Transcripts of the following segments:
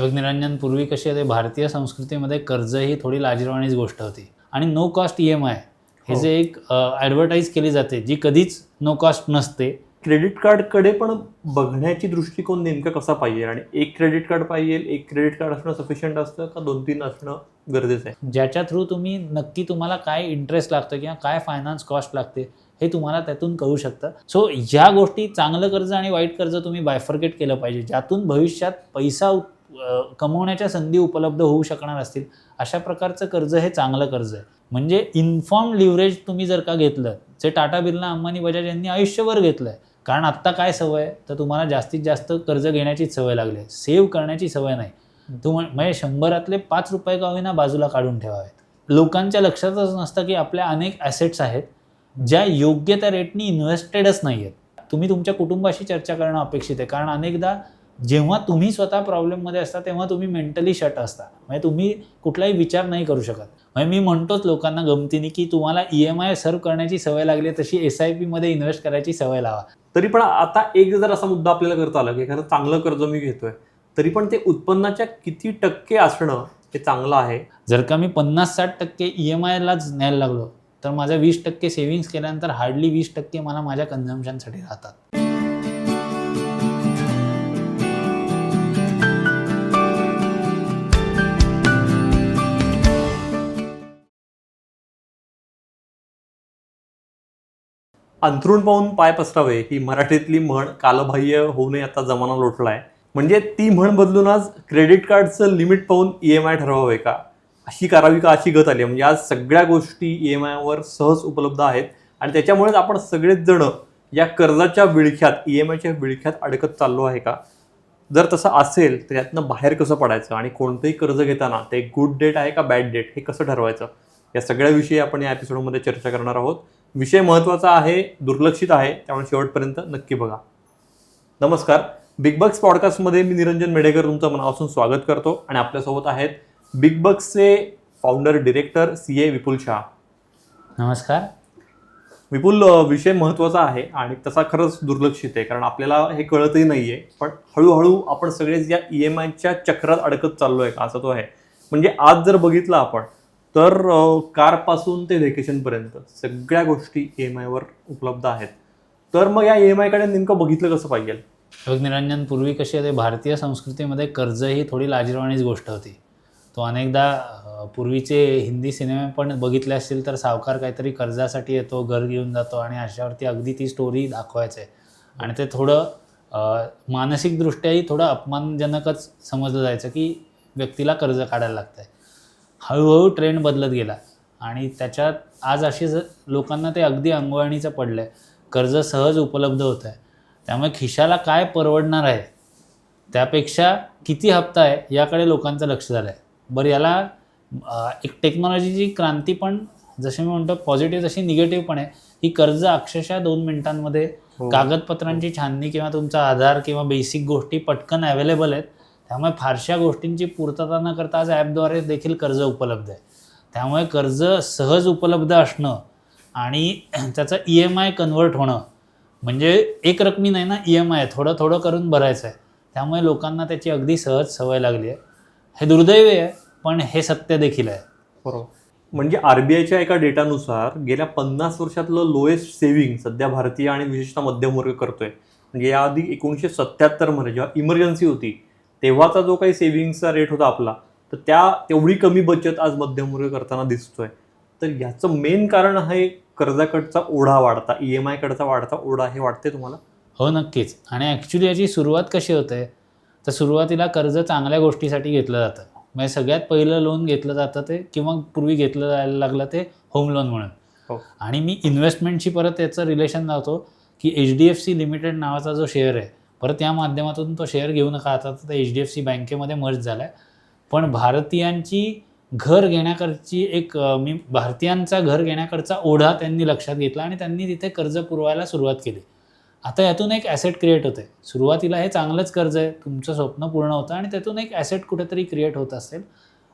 बघ निरंजन, पूर्वी कशी होते भारतीय संस्कृतीमध्ये कर्ज ही थोडी लाजिरवाणीच गोष्ट होती आणि नो कॉस्ट EMI हे जे एक ॲडव्हर्टाईज केली जाते जी कधीच नो कॉस्ट नसते. क्रेडिट कार्डकडे पण बघण्याची दृष्टिकोन नेमका कसा पाहिजे आणि एक क्रेडिट कार्ड पाहिजे, एक क्रेडिट कार्ड असणं सफिशियंट असतं का 2-3 असणं गरजेचं आहे? ज्याच्या थ्रू तुम्ही नक्की तुम्हाला काय इंटरेस्ट लागतं किंवा काय फायनान्स कॉस्ट लागते हे तुम्हाला त्यातून कळू शकतं. सो ह्या गोष्टी, चांगलं कर्ज आणि वाईट कर्ज तुम्ही बायफर्केट केलं पाहिजे, ज्यातून भविष्यात पैसा कमवण्याच्या संधी उपलब्ध होऊ शकणार असतील. अशा प्रकारचं कर्ज हे चांगलं कर्ज आहे. म्हणजे इन्फॉर्म लिव्हरेज तुम्ही जर का घेतलं, जे टाटा, बिर्ला, अंबानी, बजाज यांनी आयुष्यभर घेतलं आहे. कारण आत्ता काय सवय आहे, तर तुम्हाला जास्तीत जास्त कर्ज घेण्याचीच सवय लागली आहे, सेव्ह करण्याची सवय नाही. म्हणजे 100रातले 5 रुपये का होईना बाजूला काढून ठेवावेत. लोकांच्या लक्षातच नसतं की आपल्या अनेक ॲसेट्स आहेत ज्या योग्य त्या रेटनी इन्व्हेस्टेडच नाही आहेत. तुम्ही तुमच्या कुटुंबाशी चर्चा करणं अपेक्षित आहे, कारण अनेकदा जेव्हा तुम्ही स्वतः प्रॉब्लेममध्ये असता तेव्हा तुम्ही मेंटली शट असता. म्हणजे तुम्ही कुठलाही विचार नाही करू शकत. म्हणजे मी म्हणतोच लोकांना गमतीने की तुम्हाला EMI सर्व करण्याची सवय लागली आहे, तशी SIP मध्ये इन्व्हेस्ट करायची सवय लावा. तरी पण आता एक जर असा मुद्दा आपल्याला करता आला की एखादं चांगलं कर्ज मी घेतोय, तरी पण ते उत्पन्नाच्या किती टक्के असणं हे चांगलं आहे? जर का मी 50-60% EMIलाच न्यायला लागलो, तर माझ्या 20% सेव्हिंग्स केल्यानंतर हार्डली 20% मला माझ्या कन्झम्पशनसाठी राहतात. अंथरूण पाहून पाय पसरावे ही मराठीतली म्हण कालबाह्य होऊ नये आता जमाना लोटलाय. म्हणजे ती म्हण बदलून आज क्रेडिट कार्डचं लिमिट पाहून EMI ठरवावे का, अशी करावी का, अशी गत आली. म्हणजे आज सगळ्या गोष्टी EMIवर सहज उपलब्ध आहेत आणि त्याच्यामुळेच आपण सगळेच जण या कर्जाच्या विळख्यात, EMIच्या विळख्यात अडकत चाललो आहे का? जर तसं असेल तर यातनं बाहेर कसं पडायचं आणि कोणतंही कर्ज घेताना ते गुड डेट आहे का बॅड डेट हे कसं ठरवायचं, या सगळ्याविषयी आपण या एपिसोडमध्ये चर्चा करणार आहोत. विषय महत्त्वाचा आहे, दुर्लक्षित आहे, त्यामुळे शेवटपर्यंत नक्की बघा. नमस्कार, बिग बग्स पॉडकास्टमध्ये मी निरंजन मेढेकर तुमचं मनापासून स्वागत करतो आणि आपल्यासोबत आहेत बिग बग्सचे फाउंडर डिरेक्टर CA विपुल शाह. नमस्कार. विपुल, विषय महत्त्वाचा आहे आणि तसा खरंच दुर्लक्षित आहे, कारण आपल्याला हे कळतही नाही आहे, पण हळूहळू आपण सगळेच या EMIच्या चक्रात अडकत चाललो आहे का, असं तो आहे. म्हणजे आज जर बघितलं आपण तर कारपासून ते व्हेकेशनपर्यंत सगळ्या गोष्टी EMIवर उपलब्ध आहेत. तर मग या EMIकडे नेमकं बघितलं कसं पाहिजे? बघ निरंजन, पूर्वी कशी होते भारतीय संस्कृतीमध्ये कर्ज ही थोडी लाजिरवाणीच गोष्ट होती. तो अनेकदा पूर्वीचे हिंदी सिनेमे पण बघितले असतील तर सावकार काहीतरी कर्जासाठी येतो, घर घेऊन जातो आणि अशावरती अगदी ती स्टोरी दाखवायचं आहे. आणि ते थोडं मानसिकदृष्ट्याही थोडं अपमानजनकच समजलं जायचं की व्यक्तीला कर्ज काढायला लागतं आहे. हळूहळू ट्रेंड बदलत गेला आणि त्याच्यात आज अशी लोकांना ते अगदी अंगवळणीचं पडलं आहे. कर्ज सहज उपलब्ध होतं आहे, त्यामुळे खिशाला काय परवडणार आहे त्यापेक्षा किती हप्ता आहे याकडे लोकांचं लक्ष झालं आहे. बरं, याला एक टेक्नॉलॉजीची क्रांती पण, जसे मी म्हणतो पॉझिटिव्ह तशी निगेटिव्ह पण आहे. ही कर्ज अक्षरशः 2 मिनिटांमध्ये कागदपत्रांची छाननी किंवा तुमचा आधार किंवा बेसिक गोष्टी पटकन अवेलेबल आहेत. त्यामुळे फारशा गोष्टींची पूर्तता न करता आज ॲपद्वारे देखील कर्ज उपलब्ध आहे. त्यामुळे कर्ज सहज उपलब्ध असणं आणि त्याचं EMI कन्वर्ट होणं म्हणजे एक रकमी नाही ना, EMI थोडं थोडं करून भरायचं आहे. त्यामुळे लोकांना त्याची अगदी सहज सवय लागली आहे. हे दुर्दैवी आहे, पण हे सत्य देखील आहे. बरोबर. म्हणजे RBIच्या एका डेटानुसार गेल्या 50 वर्षातलं लोएस्ट सेव्हिंग सध्या भारतीय आणि विशेषतः मध्यमवर्ग करतोय. म्हणजे याआधी 1977 मध्ये जेव्हा इमर्जन्सी होती तेव्हाचा जो काही सेव्हिंगचा रेट होता आपला, तर तेवढी कमी बचत आज मध्यमवर्ग करताना दिसतोय. तर याचं मेन कारण आहे कर्जाकडचा ओढा वाढता, EMIकडचा वाढता ओढा, हे वाटते तुम्हाला? हो, नक्कीच. आणि ॲक्च्युली याची सुरुवात कशी होते, तर सुरुवातीला कर्ज चांगल्या गोष्टीसाठी घेतलं जातं. म्हणजे सगळ्यात पहिलं लोन घेतलं जातं ते, किंवा पूर्वी घेतलं जायला लागलं ते होम लोन म्हणून. आणि मी इन्व्हेस्टमेंटशी परत याचं रिलेशन लावतो की HDFC लिमिटेड नावाचा जो शेअर आहे, परत या माध्यमातून तो शेअर घेऊ नका, आता तर HDFC बँकेमध्ये मर्ज झाला आहे. पण भारतीयांची घर घेण्याकडची भारतीयांचा घर घेण्याकडचा ओढा त्यांनी लक्षात घेतला आणि त्यांनी तिथे कर्ज पुरवायला सुरुवात केली. आता यातून एक ॲसेट क्रिएट होते. सुरुवातीला हे चांगलंच कर्ज आहे, तुमचं स्वप्न पूर्ण होतं आणि त्यातून एक ॲसेट कुठेतरी क्रिएट होत असेल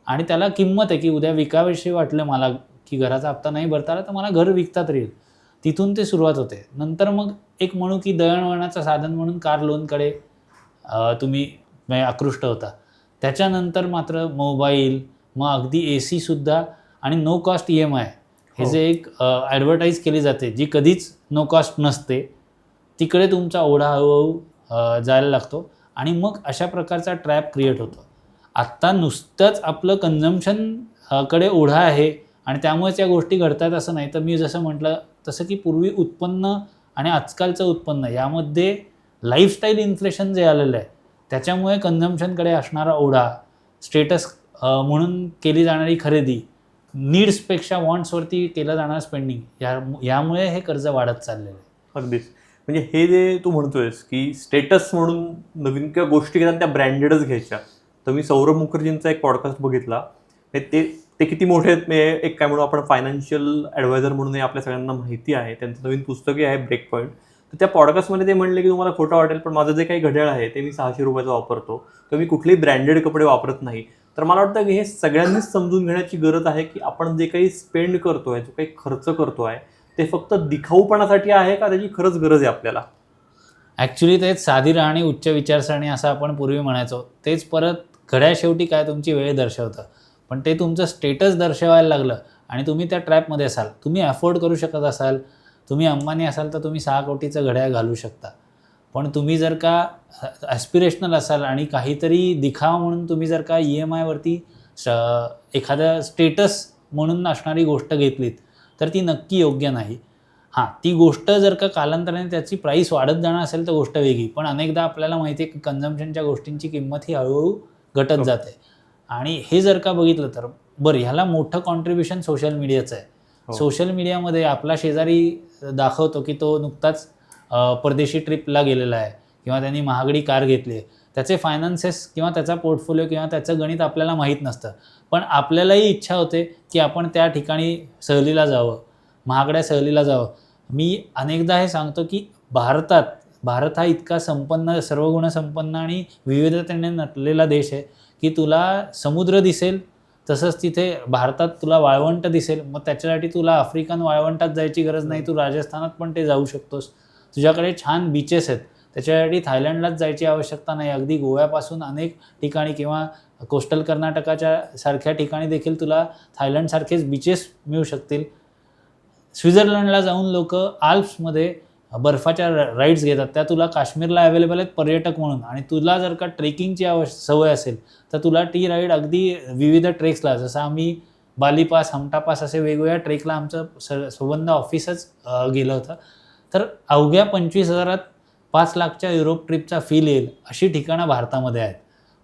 आणि त्याला किंमत आहे की उद्या विकाविषयी वाटलं मला की घराचा हप्ता नाही भरता आला तर मला घर विकता तरी येईल. तिथून ते सुरुवात होते. नंतर मग एक म्हणू की दळणवळणाचं साधन म्हणून कार लोनकडे तुम्ही आकृष्ट होता. त्याच्यानंतर मात्र मोबाईल, मग अगदी AC सुद्धा आणि नो कॉस्ट EMI हे जे एक ॲडव्हर्टाईज केली जाते जी कधीच नो कॉस्ट नसते, तिकडे तुमचा ओढा हळूहळू जायला लागतो आणि मग अशा प्रकारचा ट्रॅप क्रिएट होतो. आत्ता नुसतंच आपलं कन्झम्पशन कडे ओढा आहे आणि त्यामुळेच या गोष्टी घडतात असं नाही. तर मी जसं म्हटलं तसं की पूर्वी उत्पन्न आणि आजकालचं उत्पन्न यामध्ये लाईफस्टाईल इन्फ्लेशन जे आलेलं आहे त्याच्यामुळे कन्झम्पशनकडे असणारा ओढा, स्टेटस म्हणून केली जाणारी खरेदी, नीड्सपेक्षा वॉन्ट्सवरती केलं जाणारं स्पेंडिंग यामुळे हे कर्ज वाढत चाललेलं आहे. अगदीच. म्हणजे हे जे तू म्हणतोयस की स्टेटस म्हणून नवीन किंवा गोष्टी घेतात त्या ब्रँडेडच घ्यायच्या. तर मी सौरभ मुखर्जींचा एक पॉडकास्ट बघितला. ते किती मोठे आहेत, एक काय म्हणू आपण फायनान्शियल ॲडवायझर म्हणून आपल्या सगळ्यांना माहिती आहे. त्यांचं नवीन पुस्तकही आहे ब्रेक पॉईंट. तर त्या पॉडकास्टमध्ये ते म्हणले की तुम्हाला खोटं वाटेल पण माझं जे काही घड्याळ आहे ते मी 600 रुपयाचं वापरतो, तर मी कुठलेही ब्रँडेड कपडे वापरत नाही. तर मला वाटतं की हे सगळ्यांनीच समजून घेण्याची गरज आहे की आपण जे काही स्पेंड करतोय, जो काही खर्च करतोय ते फक्त दिखाऊपणासाठी आहे का त्याची खरंच गरज आहे आपल्याला. ॲक्च्युली तेच साधी राहणी उच्च विचारसरणी असं आपण पूर्वी म्हणायचो, तेच परत घड्याळ शेवटी काय तुमची वेळ दर्शवतं. पण ते तुमचं स्टेटस दर्शवायला लागलं आणि तुम्ही त्या ट्रॅपमध्ये असाल. तुम्ही अफोर्ड करू शकत असाल, तुम्ही अंबानी असाल तर तुम्ही 6 कोटीचं घड्याळ घालू शकता. पण तुम्ही जर का ॲस्पिरेशनल असाल आणि काहीतरी दिखावा म्हणून तुम्ही जर का EMIवरती एखाद्या स्टेटस म्हणून असणारी गोष्ट घेतलीत तर ती नक्की योग्य नाही. हां, ती गोष्ट जर का कालांतराने त्याची प्राईस वाढत जाणार असेल तर गोष्ट वेगळी. पण अनेकदा आपल्याला माहिती आहे की कन्झम्पशनच्या गोष्टींची किंमत ही हळूहळू घटत जाते. आणि हे जर का बघितलं तर बरं, ह्याला मोठं कॉन्ट्रीब्युशन सोशल मीडियाचं आहे. सोशल मीडियामध्ये आपला शेजारी दाखवतो की तो नुकताच परदेशी ट्रिपला गेलेला आहे किंवा त्यांनी महागडी कार घेतली आहे. त्याचे फायनान्सेस किंवा त्याचा पोर्टफोलिओ किंवा त्याचं गणित आपल्याला माहीत नसतं. पण आपल्यालाही इच्छा होते की आपण त्या ठिकाणी सहलीला जावं, महागड्या सहलीला जावं. मी अनेकदा हे सांगतो की भारत हा इतका संपन्न, सर्वगुणसंपन्न आणि विविधतेने नटलेला देश आहे की तुला समुद्र दिसेल तसंच तिथे भारतात तुला वाळवंट दिसेल. मग त्याच्यासाठी तुला आफ्रिकन वाळवंटात जायची गरज नाही, तू राजस्थानात पण ते जाऊ शकतोस. तुझ्याकडे छान बीचेस आहेत, त्याच्यासाठी थायलंडलाच जायची आवश्यकता नाही. अगदी गोव्यापासून अनेक ठिकाणी किंवा कोस्टल कर्नाटकाच्या सारख्या ठिकाणी देखील तुला थायलंडसारखेच बीचेस मिळू शकतील. स्वित्झर्लंडला जाऊन लोक आल्प्समध्ये बर्फाच्या राईड्स घेतात, त्या तुला काश्मीरला अवेलेबल आहेत पर्यटक म्हणून. आणि तुला जर का ट्रेकिंगची सवय असेल तर तुला टी राईड अगदी विविध ट्रेक्सला, जसं आम्ही बाली पास, हमटा पास असे वेगवेगळ्या ट्रेकला आमचं संबंध ऑफिसच गेलं होतं. तर अवघ्या 25,000त 5 लाखच्या युरोप ट्रिपचा फील येईल अशी ठिकाणं भारतामध्ये आहेत.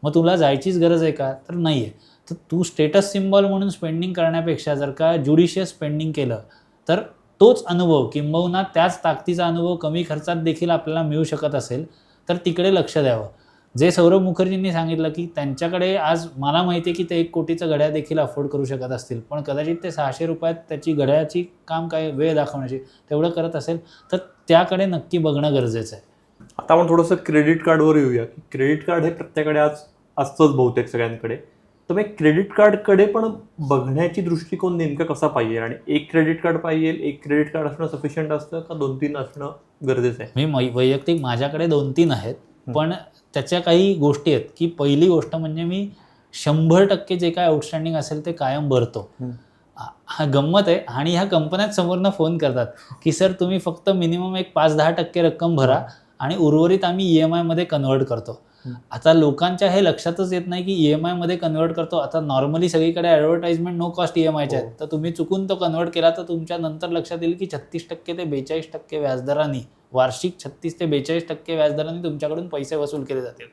मग तुला जायचीच गरज आहे का? तर नाही आहे. तर तू स्टेटस सिम्बॉल म्हणून स्पेंडिंग करण्यापेक्षा जर का ज्युडिशियस स्पेंडिंग केलं तर तोच अनुभव किंबहुना त्याच ताकदीचा अनुभव कमी खर्चात देखील आपल्याला मिळू शकत असेल तर तिकडे लक्ष द्यावं. जे सौरभ मुखर्जींनी सांगितलं की त्यांच्याकडे आज मला माहिती आहे की ते 1 कोटीचं घड्याळ देखील अफोर्ड करू शकत असतील, पण कदाचित ते 600 रुपयात त्याची घड्याळाची काम काय वेळ दाखवण्याची तेवढं करत असेल तर त्याकडे नक्की बघणं गरजेचं आहे. आता आपण थोडंसं क्रेडिट कार्डवर येऊया. क्रेडिट कार्ड हे प्रत्येकाकडे आज असतंच बहुतेक सगळ्यांकडे. तर मग क्रेडिट कार्डकडे पण बघण्याची दृष्टिकोन नेमका कसा पाहिजे? आणि एक क्रेडिट कार्ड पाहिजे, एक क्रेडिट कार्ड असणं सफिशियंट असतं का 2-3 असणं गरजेचं आहे? मी वैयक्तिक माझ्याकडे 2-3 आहेत, पण त्याच्या काही गोष्टी आहेत की पहिली गोष्ट म्हणजे मी 100% जे काय आउटस्टँडिंग असेल ते कायम भरतो. हा गंमत आहे. आणि ह्या कंपन्यात समोरनं फोन करतात की सर तुम्ही फक्त मिनिमम एक 5-10% रक्कम भरा आणि उर्वरित आम्ही EMIमध्ये कन्वर्ट करतो. आता लोकांच्या हे लक्षातच येत नाही की EMIमध्ये कन्वर्ट करतो. आता नॉर्मली सगळीकडे ॲडव्हर्टाइजमेंट नो कॉस्ट EMIच्या आहेत. तर तुम्ही चुकून तो कन्वर्ट केला तर तुमच्या नंतर लक्षात येईल की 36% ते 42% व्याजदरांनी, वार्षिक 36 ते 42% व्याजदरांनी तुमच्याकडून पैसे वसूल केले जातील.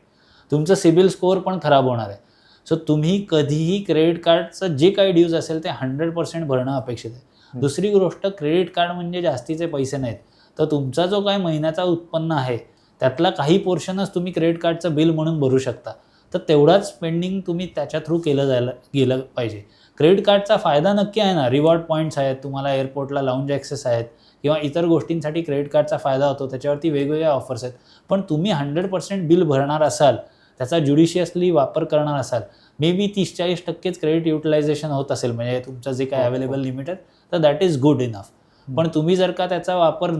तुमचं सिबिल स्कोअर पण खराब होणार आहे. सो तुम्ही कधीही क्रेडिट कार्डचं जे काही ड्यूज असेल ते 100% भरणं अपेक्षित आहे. दुसरी गोष्ट, क्रेडिट कार्ड म्हणजे जास्तीचे पैसे नाहीत. तर तुमचा जो काय महिन्याचा उत्पन्न आहे त्यातला काही पोर्शनच तुम्ही क्रेडिट कार्डचं बिल म्हणून भरू शकता. तर तेवढाच स्पेंडिंग तुम्ही त्याच्या थ्रू गेलं पाहिजे. क्रेडिट कार्डचा फायदा नक्की आहे ना, रिवॉर्ड पॉईंट्स आहेत, तुम्हाला एअरपोर्टला लाऊंज ॲक्सेस आहेत किंवा इतर गोष्टींसाठी क्रेडिट कार्डचा फायदा होतो, त्याच्यावरती वेगवेगळ्या ऑफर्स आहेत. पण तुम्ही 100% बिल भरणार असाल, त्याचा ज्युडिशियसली वापर करणार असाल, मे बी 30-40%च क्रेडिट युटिलायझेशन होत असेल म्हणजे तुमचं जे काय अवेलेबल लिमिट आहे, तर दॅट इज गुड इनफ. पण तुम्ही जर का त्याचा वापर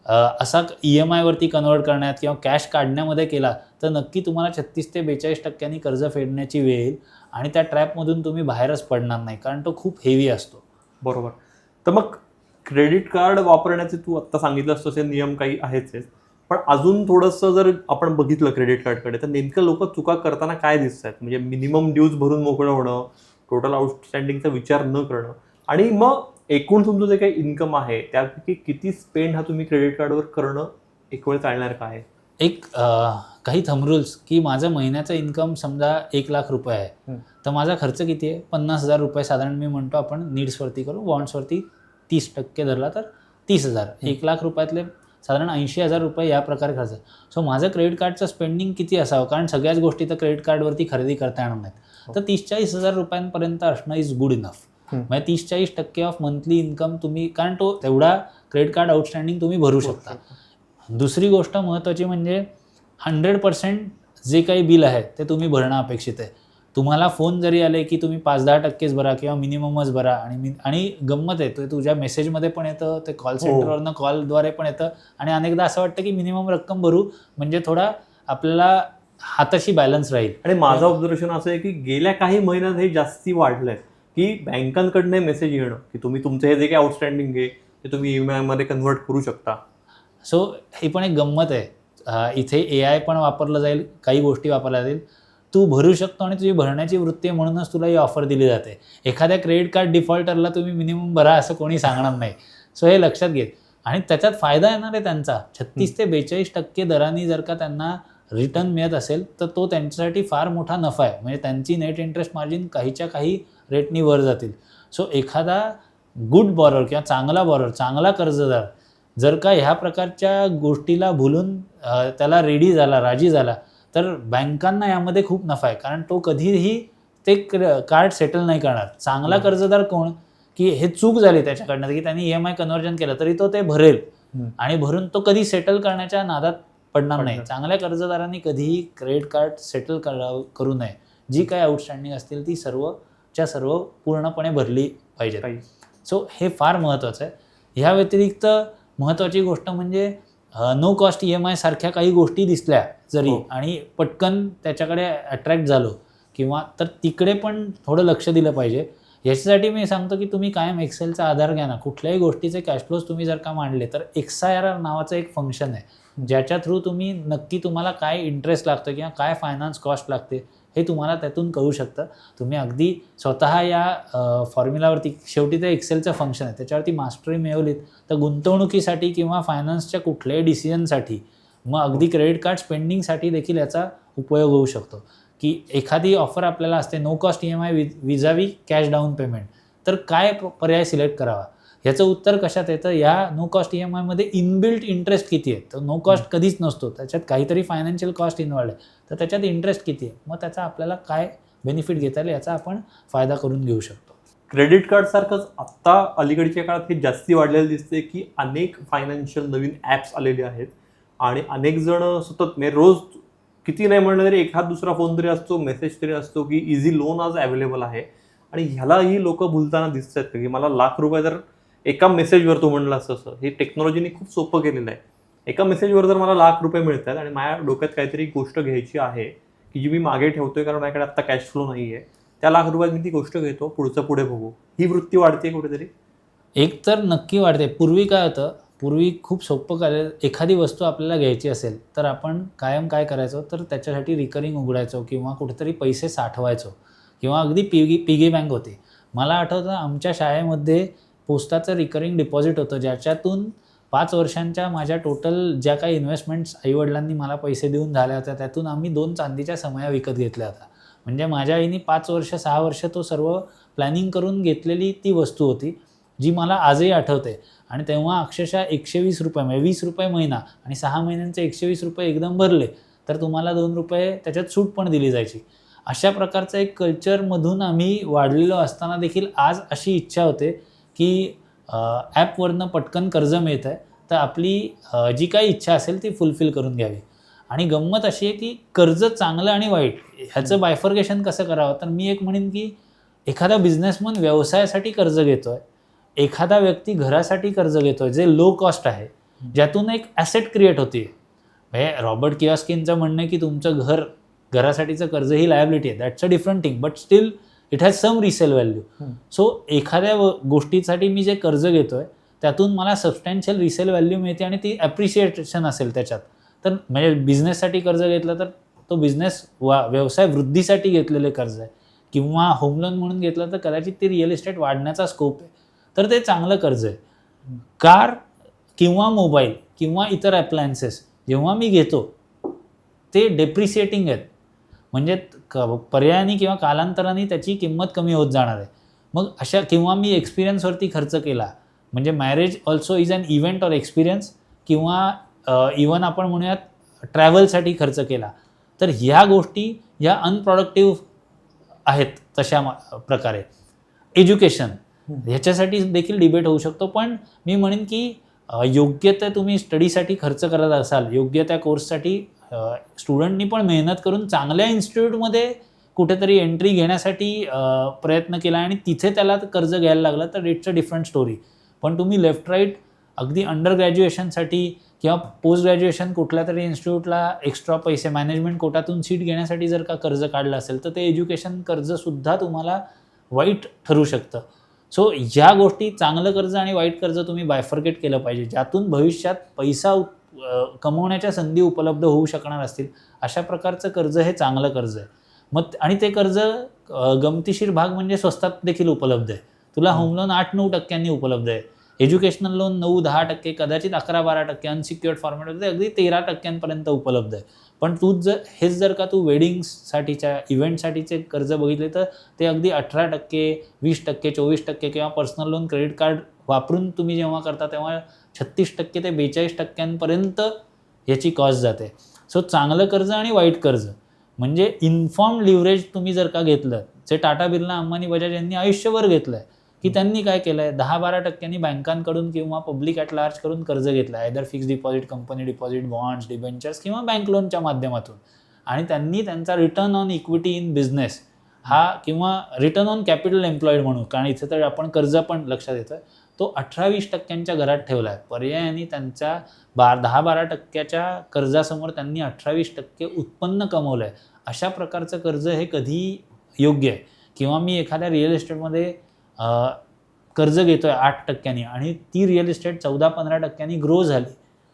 असा EMIवरती कन्वर्ट करण्यात किंवा कॅश काढण्यामध्ये केला तर नक्की तुम्हाला 36 ते 42% कर्ज फेडण्याची वेळ येईल आणि त्या ट्रॅपमधून तुम्ही बाहेरच पडणार नाही, कारण तो खूप हेवी असतो. बरोबर. तर मग क्रेडिट कार्ड वापरण्याचे तू आत्ता सांगितलंस तसे नियम काही आहेच आहेत. पण अजून थोडंसं जर आपण बघितलं क्रेडिट कार्डकडे, तर नेमकं लोक चुका करताना काय दिसत आहेत? म्हणजे मिनिमम ड्यूज भरून मोकळं होणं, टोटल आउटस्टँडिंगचा विचार न करणं, आणि मग एकूण तुमचं जे काही इन्कम आहे त्यापैकी किती स्पेंड हा तुम्ही क्रेडिट कार्डवर करणं एक वेळ चालणार का आहे? एक काही थंब रूल्स, की माझं महिन्याचं इन्कम समजा 1,00,000 आहे, तर माझा खर्च किती आहे? 50,000 साधारण मी म्हणतो आपण नीड्सवरती करू, वॉन्ट्सवरती 30% धरला तर 30,000. 1,00,000 साधारण 80,000 या प्रकारे खर्च. सो माझं क्रेडिट कार्डचं स्पेंडिंग किती असावं? कारण सगळ्याच गोष्टी तर क्रेडिट कार्डवरती खरेदी करता येणार नाहीत. तर 30-40,000 पर्यंत इज गुड इनफ. म्हणजे 30-40% ऑफ मंथली इन्कम तुम्ही, कारण तो तेवढा क्रेडिट कार्ड आउटस्टँडिंग तुम्ही भरू शकता. दुसरी गोष्ट महत्त्वाची म्हणजे 100% जे काही बिल आहे ते तुम्ही भरणं अपेक्षित आहे. तुम्हाला फोन जरी आले की तुम्ही 5-10%च भरा किंवा मिनिममच भरा, आणि गंमत आहे, ते तुझ्या मेसेजमध्ये पण येतं, ते कॉल सेंटरवरनं कॉलद्वारे पण येतं, आणि अनेकदा असं वाटतं की मिनिमम रक्कम भरू म्हणजे थोडा आपल्याला हाताशी बॅलन्स राहील. आणि माझं ऑब्झर्वेशन असं आहे की गेल्या काही महिन्यात हे जास्ती वाढलंय की बँकांकडनं मेसेज येणं की तुम्ही तुमचं हे जे काही आउटस्टँडिंग आहे ते तुम्ही EMI मध्ये कन्व्हर्ट करू शकता. सो ही पण एक गंमत आहे. इथे AI पण वापरलं जाईल, काही गोष्टी वापरल्या जातील. तू भरू शकतो आणि तुझी भरण्याची वृत्ती आहे म्हणूनच तुला ही ऑफर दिली जाते. एखाद्या क्रेडिट कार्ड डिफॉल्टरला तुम्ही मिनिमम भरा असं कोणी सांगणार नाही. सो हे लक्षात घे, आणि त्याच्यात फायदा येणार आहे त्यांचा. 36-42% दरांनी जर का त्यांना रिटर्न मिळत असेल तर तो त्यांच्यासाठी फार मोठा नफा आहे. म्हणजे त्यांची नेट इंटरेस्ट मार्जिन काहीच्या काही रेटनी वर जातील. सो एखादा गुड बॉरर किंवा चांगला बॉरर, चांगला कर्जदार जर का ह्या प्रकारच्या गोष्टीला भुलून त्याला राजी झाला, तर बँकांना यामध्ये खूप नफा आहे, कारण तो कधीही ते कार्ड सेटल नाही करणार. चांगला कर्जदार कोण? की हे चूक झाली त्याच्याकडनं की त्यांनी EMI कन्व्हर्जन केलं तरी तो ते भरेल, आणि भरून तो कधी सेटल करण्याच्या नादात पडणार नाही. चांगल्या कर्जदारांनी कधीही क्रेडिट कार्ड सेटल करू नये. जी काही आउटस्टँडिंग असतील ती सर्वच्या सर्व पूर्णपणे भरली पाहिजे. सो हे फार महत्त्वाचं आहे. ह्या व्यतिरिक्त महत्त्वाची गोष्ट म्हणजे नो कॉस्ट EMI सारख्या काही गोष्टी दिसल्या जरी आणि पटकन त्याच्याकडे अट्रॅक्ट झालो किंवा, तर तिकडे पण थोडं लक्ष दिलं पाहिजे. याच्यासाठी मी सांगतो की तुम्ही कायम एक्सेलचा आधार घ्या ना. कुठल्याही गोष्टीचे कॅश फ्लोज तुम्ही जर का मांडले तर XIRR नावाचं एक फंक्शन आहे, ज्याच्या थ्रू तुम्ही नक्की तुम्हाला काय इंटरेस्ट लागतो किंवा काय फायनान्स कॉस्ट लागते हे तुम्हाला त्यातून कळू शकतं. तुम्ही अगदी स्वतः या फॉर्म्युलावरती, शेवटी ते एक्सेलचं फंक्शन आहे, त्याच्यावरती मास्टरी मिळवलीत तर गुंतवणुकीसाठी किंवा फायनान्सच्या कुठल्याही डिसिजनसाठी, मग अगदी क्रेडिट कार्ड स्पेंडिंगसाठी देखील याचा उपयोग होऊ शकतो. की एखादी ऑफर आपल्याला असते नो कॉस्ट EMI विजावी कॅश डाऊन पेमेंट, तर काय पर्याय सिलेक्ट करावा? ह्याचं उत्तर कशात येतं? या नो कॉस्ट EMI मध्ये इनबिल्ट इंटरेस्ट किती आहे? तर नो कॉस्ट कधीच नसतो, त्याच्यात काहीतरी फायनान्शियल कॉस्ट इन्व्हॉल्ड आहे, तर त्याच्यात इंटरेस्ट किती आहे, मग त्याचा आपल्याला काय बेनिफिट घेता येईल याचा आपण फायदा करून घेऊ शकतो. क्रेडिट कार्ड सारखंच आत्ता अलीकडच्या काळात हे जास्ती वाढलेलं दिसते की अनेक फायनान्शियल नवीन ॲप्स आलेले आहेत आणि अनेक जण सतत रोज किती नाही म्हणलं तरी एखाद दुसरा फोन तरी असतो, मेसेज तरी असतो की इझी लोन आज अवेलेबल आहे, आणि ह्यालाही लोक भुलताना दिसत आहेत की मला ₹1,00,000 जर एका मेसेजवर, तू म्हणलं असं हे टेक्नॉलॉजीने खूप सोपं केलेलं आहे. एका मेसेजवर जर मला ₹1,00,000 मिळत आहेत आणि माझ्या डोक्यात काहीतरी गोष्ट घ्यायची आहे की जी मी मागे ठेवतोय कारण माझ्याकडे आत्ता कॅश फ्लो नाही आहे, त्या ₹1,00,000 मी ती गोष्ट घेतो, पुढचं पुढे बघू, ही वृत्ती वाढते कुठेतरी. एक तर नक्की वाढते. पूर्वी काय होतं, पूर्वी खूप सोपं करायचं. एखादी वस्तू आपल्याला घ्यायची असेल तर आपण कायम काय करायचो, तर त्याच्यासाठी रिकरिंग उघडायचो किंवा कुठेतरी पैसे साठवायचो किंवा अगदी पिगी बँक होती. मला आठवतं आमच्या शाळेमध्ये पोस्टाचं रिकरिंग डिपॉझिट होतं, ज्याच्यातून 5 वर्षांच्या माझ्या टोटल ज्या काही इन्व्हेस्टमेंट्स आईवडिलांनी मला पैसे देऊन झाल्या होत्या, त्यातून आम्ही 2 चांदीच्या समया विकत घेतल्या होत्या. म्हणजे माझ्या आईने 5 वर्ष 6 वर्ष तो सर्व प्लॅनिंग करून घेतलेली ती वस्तू होती, जी मला आजही आठवते. आणि तेव्हा अक्षरशः ₹120 म्हणजे ₹20 महिना आणि 6 महिन्यांचे ₹120 एकदम भरले तर तुम्हाला ₹2 त्याच्यात सूट पण दिली जायची. अशा प्रकारचं एक कल्चरमधून आम्ही वाढलेलो असताना देखील आज अशी इच्छा होते की ॲपवरनं पटकन कर्ज मिळतं आहे, तर आपली जी काही इच्छा असेल ती फुलफिल करून घ्यावी. आणि गंमत अशी आहे की कर्ज चांगलं आणि वाईट ह्याचं बायफर्गेशन कसं करावं, तर मी एक म्हणेन की एखादा बिझनेसमन व्यवसायासाठी कर्ज घेतो आहे, एखादा व्यक्ती घरासाठी कर्ज घेतोय जे लो कॉस्ट आहे, ज्यातून एक ॲसेट क्रिएट होते. हे रॉबर्ट कियोस्कींचं म्हणणं आहे की तुमचं घरासाठीचं कर्ज ही लायबिलिटी आहे, that's a different thing, but still it has some resale value. So एखाद्या गोष्टीसाठी मी जे कर्ज घेतोय त्यातून मला सबस्टॅन्शियल रिसेल व्हॅल्यू मिळते आणि ती ॲप्रिशिएशन असेल त्याच्यात. तर म्हणजे बिझनेससाठी कर्ज घेतलं तर तो बिझनेस व्यवसाय वृद्धीसाठी घेतलेले कर्ज आहे, किंवा होम लोन म्हणून घेतलं तर कदाचित ती रिअल इस्टेट वाढण्याचा स्कोप आहे, तर ते चांगलं कर्ज आहे. कार किंवा मोबाईल किंवा इतर ॲप्लायन्सेस जेव्हा मी घेतो ते डेप्रिशिएटिंग आहेत, म्हणजे पर्यायाने किंवा कालांतराने त्याची किंमत कमी होत जाणार आहे. मग अशा, किंवा मी एक्सपिरियन्सवरती खर्च केला, म्हणजे marriage also is an event or experience, किंवा इवन आपण म्हणूयात ट्रॅव्हलसाठी खर्च केला, तर ह्या गोष्टी ह्या अनप्रॉडक्टिव्ह आहेत. तशा प्रकारे एज्युकेशन ह्याच्यासाठी देखील डिबेट होऊ शकतो, पण मी म्हणेन की योग्य त्या तुम्ही स्टडीसाठी खर्च करत असाल, योग्य त्या कोर्ससाठी स्टुडंटनी पण मेहनत करून चांगल्या इन्स्टिट्यूटमध्ये कुठेतरी एंट्री घेण्यासाठी प्रयत्न केला आणि तिथे त्याला कर्ज घ्यायला लागलं तर इट्स अ डिफरंट स्टोरी. पण तुम्ही लेफ्ट राईट अगदी अंडर ग्रॅज्युएशनसाठी किंवा पोस्ट ग्रॅज्युएशन कुठल्या तरी इन्स्टिट्यूटला एक्स्ट्रा पैसे मॅनेजमेंट कोटातून सीट घेण्यासाठी जर का कर्ज काढलं असेल तर ते एज्युकेशन कर्जसुद्धा तुम्हाला वाईट ठरू शकतं. सो ह्या गोष्टी, चांगलं कर्ज आणि वाईट कर्ज तुम्ही बायफर्केट केलं पाहिजे, ज्यातून भविष्यात पैसा कमवण्याच्या संधी उपलब्ध होऊ शकणार असतील. अशा प्रकारचं कर्ज हे चांगलं कर्ज आहे. मग आणि ते कर्ज गमतीशीर भाग म्हणजे स्वस्तात देखील उपलब्ध आहे. तुला होम लोन 8-9% उपलब्ध आहे, एज्युकेशनल लोन 9-10%, कदाचित 11-12%, अनसिक्युअर्ड फॉर्मॅटमध्ये अगदी 13% उपलब्ध आहे. पण हेच जर का तू वेडिंग्ससाठीच्या इव्हेंटसाठीचे कर्ज बघितले तर ते अगदी 18%, 20%, 24% किंवा पर्सनल लोन क्रेडिट कार्ड वापरून तुम्ही जेव्हा करता तेव्हा 36% ते 42% याची कॉस्ट जाते. सो चांगलं कर्ज आणि वाईट कर्ज म्हणजे इन्फॉर्म लिव्हरेज तुम्ही जर का घेतलं, जे टाटा, बिर्ला, अंबानी, बजाज यांनी आयुष्यभर घेतलं आहे, की त्यांनी काय केलं आहे, 10-12% बँकांकडून किंवा पब्लिक ॲट लार्ज करून कर्ज घेतलं आहे, either fixed deposit, company deposit, bonds, debentures किंवा बँक लोनच्या माध्यमातून. आणि त्यांनी त्यांचा return on equity in business हा, किंवा रिटर्न ऑन कॅपिटल एम्प्लॉईड म्हणू, कारण इथे तर आपण कर्ज पण लक्षात येतोय, तो 18-20% घरात ठेवला आहे. पर्यायाने त्यांच्या 10-12% कर्जासमोर त्यांनी 18-20% उत्पन्न कमवलं आहे. अशा प्रकारचं कर्ज हे कधीही योग्य आहे. किंवा मी एखाद्या रिअल इस्टेटमध्ये कर्ज घेतोय 8% आणि ती रिअल इस्टेट 14-15% ग्रो झाली,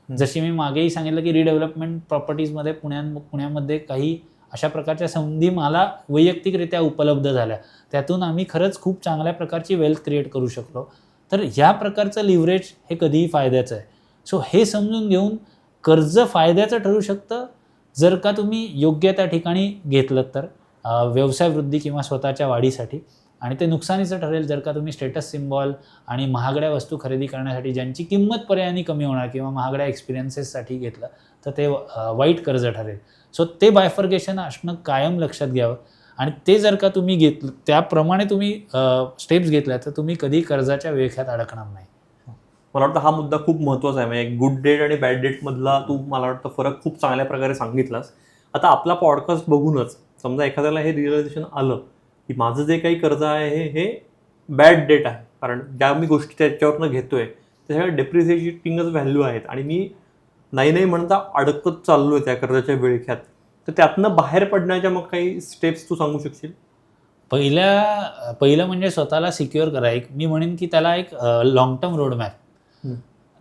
जशी मी मागेही सांगितलं की रिडेव्हलपमेंट प्रॉपर्टीजमध्ये पुण्यामध्ये काही अशा प्रकारच्या संधी मला वैयक्तिकरित्या उपलब्ध झाल्या, त्यातून आम्ही खरंच खूप चांगल्या प्रकारची वेल्थ क्रिएट करू शकलो. तर ह्या प्रकारचं लिव्हरेज हे कधीही फायद्याचं आहे. सो हे समजून घेऊन कर्ज फायद्याचं ठरू शकतं जर का तुम्ही योग्य त्या ठिकाणी घेतलं तर व्यवसाय वृद्धी किंवा स्वतःच्या वाढीसाठी, आणि ते नुकसानीचं ठरेल जर का तुम्ही स्टेटस सिम्बॉल आणि महागड्या वस्तू खरेदी करण्यासाठी ज्यांची किंमत पर्यायाने कमी होणार किंवा महागड्या एक्सपिरियन्सेससाठी घेतलं तर ते वाईट कर्ज ठरेल. सो ते बायफर्गेशन असणं कायम लक्षात घ्यावं, आणि ते जर का तुम्ही घेतलं, त्याप्रमाणे तुम्ही स्टेप्स घेतल्या तर तुम्ही कधी कर्जाच्या विळख्यात अडकणार नाही. मला वाटतं हा मुद्दा खूप महत्त्वाचा आहे. म्हणजे गुड डेट आणि बॅड डेटमधला तू मला वाटतं फरक खूप चांगल्या प्रकारे सांगितलास. आता आपला पॉडकास्ट बघूनच समजा एखाद्याला हे रिअलायझेशन आलं की माझं जे काही कर्ज आहे हे बॅड डेट आहे, कारण ज्या मी गोष्टी त्याच्यावरनं घेतोय त्याच्या डेप्रिसिएटिंगच व्हॅल्यू आहेत आणि मी नाही म्हणता अडकत चाललो आहे त्या कर्जाच्या विळख्यात, तर त्यातनं बाहेर पडण्याच्या मग काही स्टेप्स तू सांगू शकशील? पहिलं म्हणजे स्वतःला सिक्युअर करा. मी म्हणेन की त्याला एक लॉंग टर्म रोडमॅप.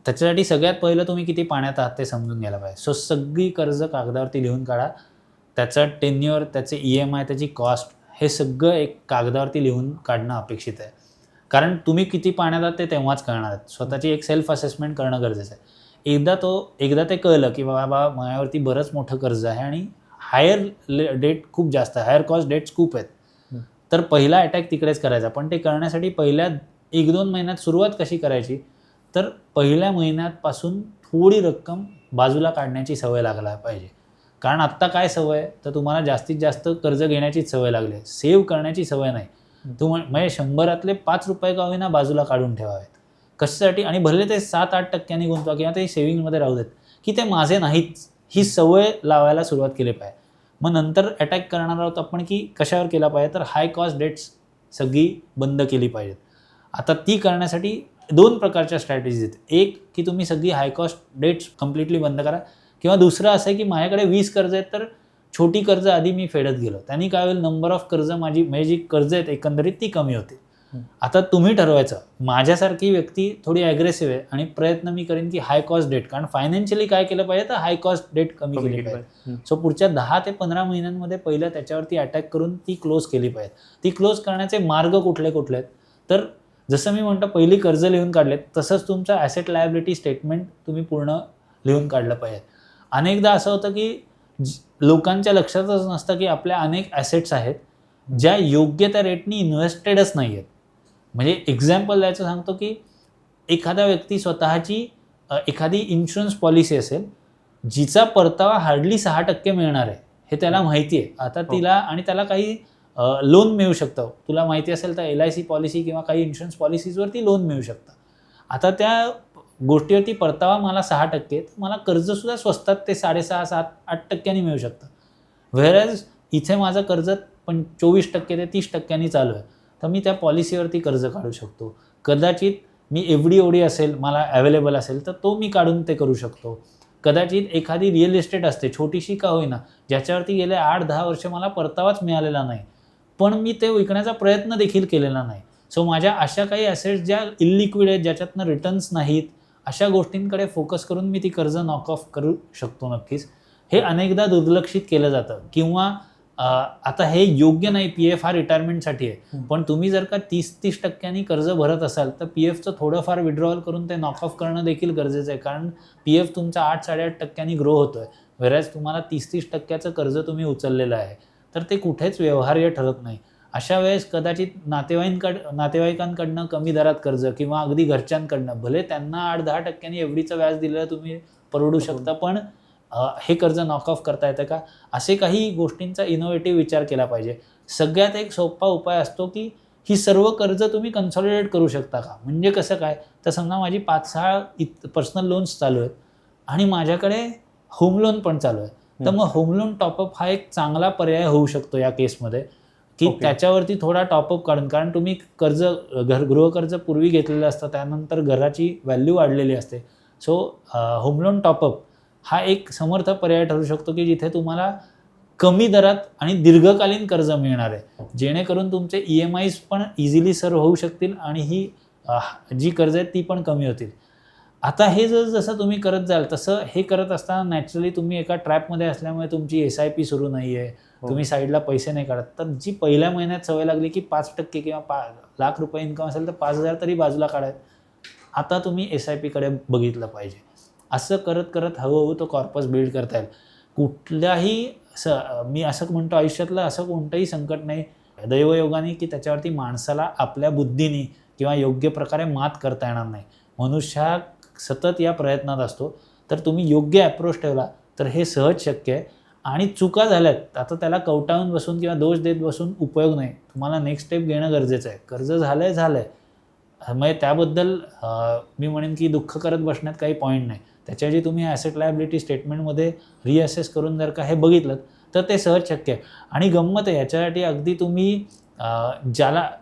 त्याच्यासाठी सगळ्यात पहिलं तुम्ही किती पाण्यात आहात ते समजून घ्यायला पाहिजे. सो सगळी कर्ज कागदावरती लिहून काढा, त्याचा टेन्युअर, त्याचे EMI, त्याची कॉस्ट, हे सगळं एक कागदावरती लिहून काढणं अपेक्षित आहे. कारण तुम्ही किती पाण्यात आहात ते तेव्हाच कळणार आहेत. स्वतःची एक सेल्फ असेसमेंट करणं गरजेचं आहे. एकदा ते कळलं की बाबा माझ्यावरती बरंच मोठं कर्ज आहे आणि हायर डेट खूप जास्त आहे, हायर कॉस्ट डेट्स खूप आहेत, तर पहिला अटॅक तिकडेच करायचा. पण ते करण्यासाठी पहिल्या 1-2 महिन्यात सुरुवात कशी करायची, तर पहिल्या महिन्यापासून थोडी रक्कम बाजूला काढण्याची सवय लागला पाहिजे. कारण आत्ता काय सवय आहे, तर तुम्हाला जास्तीत जास्त कर्ज घेण्याचीच सवय लागली आहे, सेव्ह करण्याची सवय नाही. म्हणजे 100रातले 5 रुपये का होईना बाजूला काढून ठेवावेत. कशासाठी? आणि भले ते 7-8% गुंतवा किंवा ते सेव्हिंगमध्ये राहू देत, की ते माझे नाहीच, ही सवय लावायला सुरुवात केली पाहिजे. मग नंतर अटॅक करणार आहोत आपण की कशावर केला पाहिजे, तर हाय कॉस्ट डेट्स सगळी बंद केली पाहिजेत. आता ती करण्यासाठी 2 प्रकारच्या स्ट्रॅटेजीज आहेत. एक की तुम्ही सगळी हाय कॉस्ट डेट्स कम्प्लिटली बंद करा, किंवा दुसरं असं आहे की माझ्याकडे 20 कर्ज आहेत, तर छोटी कर्ज आधी मी फेडत गेलो, त्यांनी काय होईल, नंबर ऑफ कर्ज माझी म्हणजे जी कर्ज आहेत एकंदरीत ती कमी होते. आता तुम्ही ठरवायचं, माझ्यासारखी व्यक्ती थोडी ॲग्रेसिव्ह आहे आणि प्रयत्न मी करेन की हाय कॉस्ट डेट, कारण फायनान्शियली काय केलं पाहिजे तर हाय कॉस्ट डेट कमी केली पाहिजे. सो पुढच्या 10 ते 15 महिन्यांमध्ये पहिलं त्याच्यावरती अटॅक करून ती क्लोज केली पाहिजे. ती क्लोज करण्याचे मार्ग कुठले कुठले आहेत, तर जसं मी म्हणतो पहिली कर्ज लिहून काढलेत, तसंच तुमचं ॲसेट लायबिलिटी स्टेटमेंट तुम्ही पूर्ण लिहून काढलं पाहिजे. अनेकदा असं होतं की लोकांच्या लक्षातच नसतं की आपल्या अनेक ॲसेट्स आहेत ज्या योग्य त्या रेटनी इन्व्हेस्टेडच नाही आहेत. म्हणजे एक्झाम्पल द्यायचं सांगतो की एखादा व्यक्ती स्वतःची एखादी इन्शुरन्स पॉलिसी असेल जिचा परतावा हार्डली 6% मिळणार आहे हे त्याला माहिती आहे. आता तिला आणि त्याला काही लोन मिळू शकतं, तुला माहिती असेल तर LIC पॉलिसी किंवा काही इन्शुरन्स पॉलिसीजवरती लोन मिळू शकतं. आता त्या गोष्टीवरती परतावा मला 6%, मला कर्जसुद्धा स्वस्तात ते 6.5, 7, 8% मिळू शकतं. व्हेअरएज इथे माझं कर्ज 24% ते 30% चालू आहे, तर मी त्या पॉलिसीवरती कर्ज काढू शकतो. कदाचित मी FD असेल मला अवेलेबल असेल तर तो मी काढून ते करू शकतो. कदाचित एखादी रिअल इस्टेट असते छोटीशी का होईना, ज्याच्यावरती गेले 8-10 वर्ष मला परतावाच मिळालेला नाही, पण मी ते विकण्याचा प्रयत्न देखील केलेला नाही. सो माझ्या अशा काही ॲसेट्स ज्या इलिक्विड आहेत, ज्याच्यातनं रिटर्न्स नाहीत, अशा गोष्टींकडे फोकस करून मी ती कर्ज नॉक ऑफ करू शकतो. नक्कीच हे अनेकदा दुर्लक्षित केलं जातं किंवा आता हे योग्य नाही. PF हा रिटायरमेंटसाठी आहे, पण तुम्ही जर का 30% कर्ज भरत असाल तर PFचं थोडंफार विड्रॉवल करून ते नॉक ऑफ करणं देखील गरजेचं आहे, कारण PF तुमचा 8-8.5% ग्रो होतोय, व्हेअरएज तुम्हाला 30% कर्ज तुम्ही उचललेलं आहे, तर ते कुठेच व्यवहार्य ठरत नाही. अशा वेळेस कदाचित नातेवाईकांकडनं कमी दरात कर्ज किंवा अगदी घरच्यांकडनं, भले त्यांना 8-10% FDचं व्याज दिलेलं तुम्ही परवडू शकता, पण हे कर्ज नॉक ऑफ करता येतं का, असे काही गोष्टींचा इनोव्हेटिव्ह विचार केला पाहिजे. सगळ्यात एक सोपा उपाय असतो की ही सर्व कर्ज तुम्ही कन्सॉलिडेट करू शकता का. म्हणजे कसं काय, तर समजा माझी 5-6 पर्सनल लोन्स चालू आहेत आणि माझ्याकडे होम लोन पण चालू आहे, तर मग होम लोन टॉपअप हा एक चांगला पर्याय होऊ शकतो या केसमध्ये, की त्याच्यावरती थोडा टॉपअप काढून, कारण तुम्ही कर्ज गृहकर्ज पूर्वी घेतलेलं असतं, त्यानंतर घराची व्हॅल्यू वाढलेली असते. सो होम लोन टॉपअप हा एक समर्थ पर्याय ठरू शकतो की जिथे तुम्हाला कमी दरात आणि दीर्घकालीन कर्ज मिळणार आहे, जेणेकरून तुमचे EMIs पण इझिली सर्व होऊ शकतील आणि ही जी कर्ज आहेत ती पण कमी होतील. आता हे जसं तुम्ही करत जाल तसं हे करत असताना नॅचरली तुम्ही एका ट्रॅपमध्ये असल्यामुळे तुमची SIP सुरू नाही आहे, तुम्ही साईडला पैसे नाही काढत, तर जी पहिल्या महिन्यात सवय लागली की 5% किंवा ₹1,00,000 इन्कम असेल तर 5,000 तरी बाजूला काढायत, आता तुम्ही SIPकडे बघितलं पाहिजे. असं करत करत हळूहळू तो कॉर्पस बिल्ड करता येईल. कुठल्याही मी असं म्हणतो आयुष्यातलं असं कोणतंही संकट नाही दैवयोगाने की त्याच्यावरती माणसाला आपल्या बुद्धीने किंवा योग्य प्रकारे मात करता येणार नाही. मनुष्य हा सतत या प्रयत्नात असतो, तर तुम्ही योग्य अप्रोच ठेवला तर हे सहज शक्य आहे. आणि चुका झाल्यात आता त्याला कवटाळून बसून किंवा दोष देत बसून उपयोग नाही, तुम्हाला नेक्स्ट स्टेप घेणं गरजेचं आहे. कर्ज झालंय मग त्याबद्दल मी म्हणेन की दुःख करत बसण्यात काही पॉईंट नाही. त्याच्याऐवजी तुम्ही ॲसेट लायबिलिटी स्टेटमेंटमध्ये रिअसेस करून जर का हे बघितलं तर ते सहज शक्य आहे. आणि गंमत आहे याच्यासाठी अगदी तुम्ही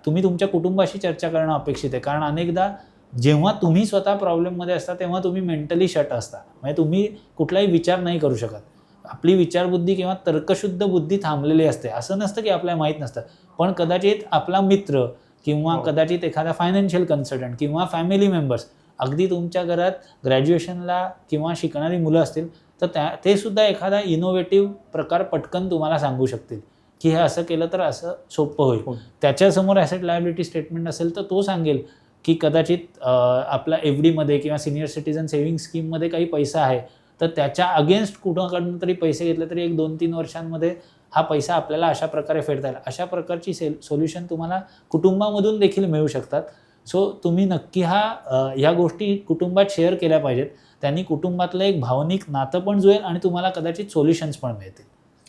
तुम्ही तुमच्या कुटुंबाशी चर्चा करणं अपेक्षित आहे, कारण अनेकदा जेव्हा तुम्ही स्वतः प्रॉब्लेममध्ये असता तेव्हा तुम्ही मेंटली शट असता, म्हणजे तुम्ही कुठलाही विचार नाही करू शकत. आपली विचारबुद्धी किंवा तर्कशुद्ध बुद्धी थांबलेली असते. असं नसतं की आपल्याला माहीत नसतं, पण कदाचित आपला मित्र किंवा कदाचित एखादा फायनान्शियल कन्सल्टंट किंवा फॅमिली मेंबर्स, अगदी तुमच्या घरात ग्रॅज्युएशनला किंवा शिकणारी मुलं असतील तर ते सुद्धा एखादा इनोव्हेटिव्ह प्रकार पटकन तुम्हाला सांगू शकतील की हे असं केलं तर असं सोपं होईल. त्याच्यासमोर ॲसेट लायबिलिटी स्टेटमेंट असेल तर तो सांगेल की कदाचित आपला FDमध्ये किंवा सिनियर सिटीजन सेव्हिंग स्कीममध्ये काही पैसा आहे, तर त्याच्या अगेन्स्ट कुणाकडून तरी पैसे घेतले तरी 1-2-3 वर्षांमध्ये हा पैसा आपल्याला अशा प्रकारे फेडता येईल. अशा प्रकारची सोल्युशन तुम्हाला कुटुंबामधून देखील मिळू शकतात. सो तुम्ही नक्की ह्या गोष्टी कुटुंबात शेअर केल्या पाहिजेत. त्यांनी कुटुंबातलं एक भावनिक नातं पण जुळेल आणि तुम्हाला कदाचित सोल्युशन्स पण मिळतील.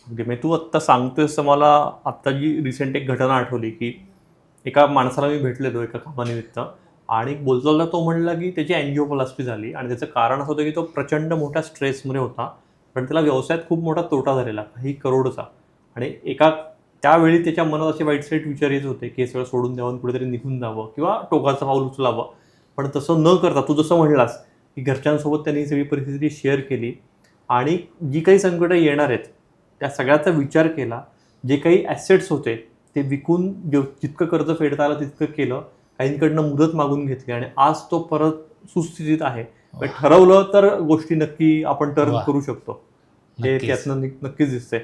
म्हणजे तू आत्ता सांगतोयस तर मला आत्ता जी रिसेंट एक घटना आठवली की एका माणसाला मी भेटलेलो एका कामानिमित्त, आणि बोलताना तो म्हणला की त्याची अँजिओप्लास्टी झाली आणि त्याचं कारण असं होतं की तो प्रचंड मोठ्या स्ट्रेसमध्ये होता, पण त्याला व्यवसायात खूप मोठा तोटा झालेला काही करोडचा, आणि त्यावेळी त्याच्या मनात असे वाईट साईट विचार येत होते की हे सगळं सोडून द्यावं, कुठेतरी निघून जावं किंवा टोकाचं पाऊल उचलावं. पण तसं न करता तू जसं म्हणलास की घरच्यांसोबत त्यांनी ही सगळी परिस्थिती शेअर केली आणि जी काही संकटं येणार आहेत त्या सगळ्याचा विचार केला, जे काही ॲसेट्स होते ते विकून जितकं कर्ज फेडता आलं तितकं केलं, काहींकडनं मुदत मागून घेतली आणि आज तो परत सुस्थितीत आहे. ठरवलं तर गोष्टी नक्की आपण टर्न वा. करू शकतो, हे नक्कीच. त्यातनं नक्कीच दिसतंय.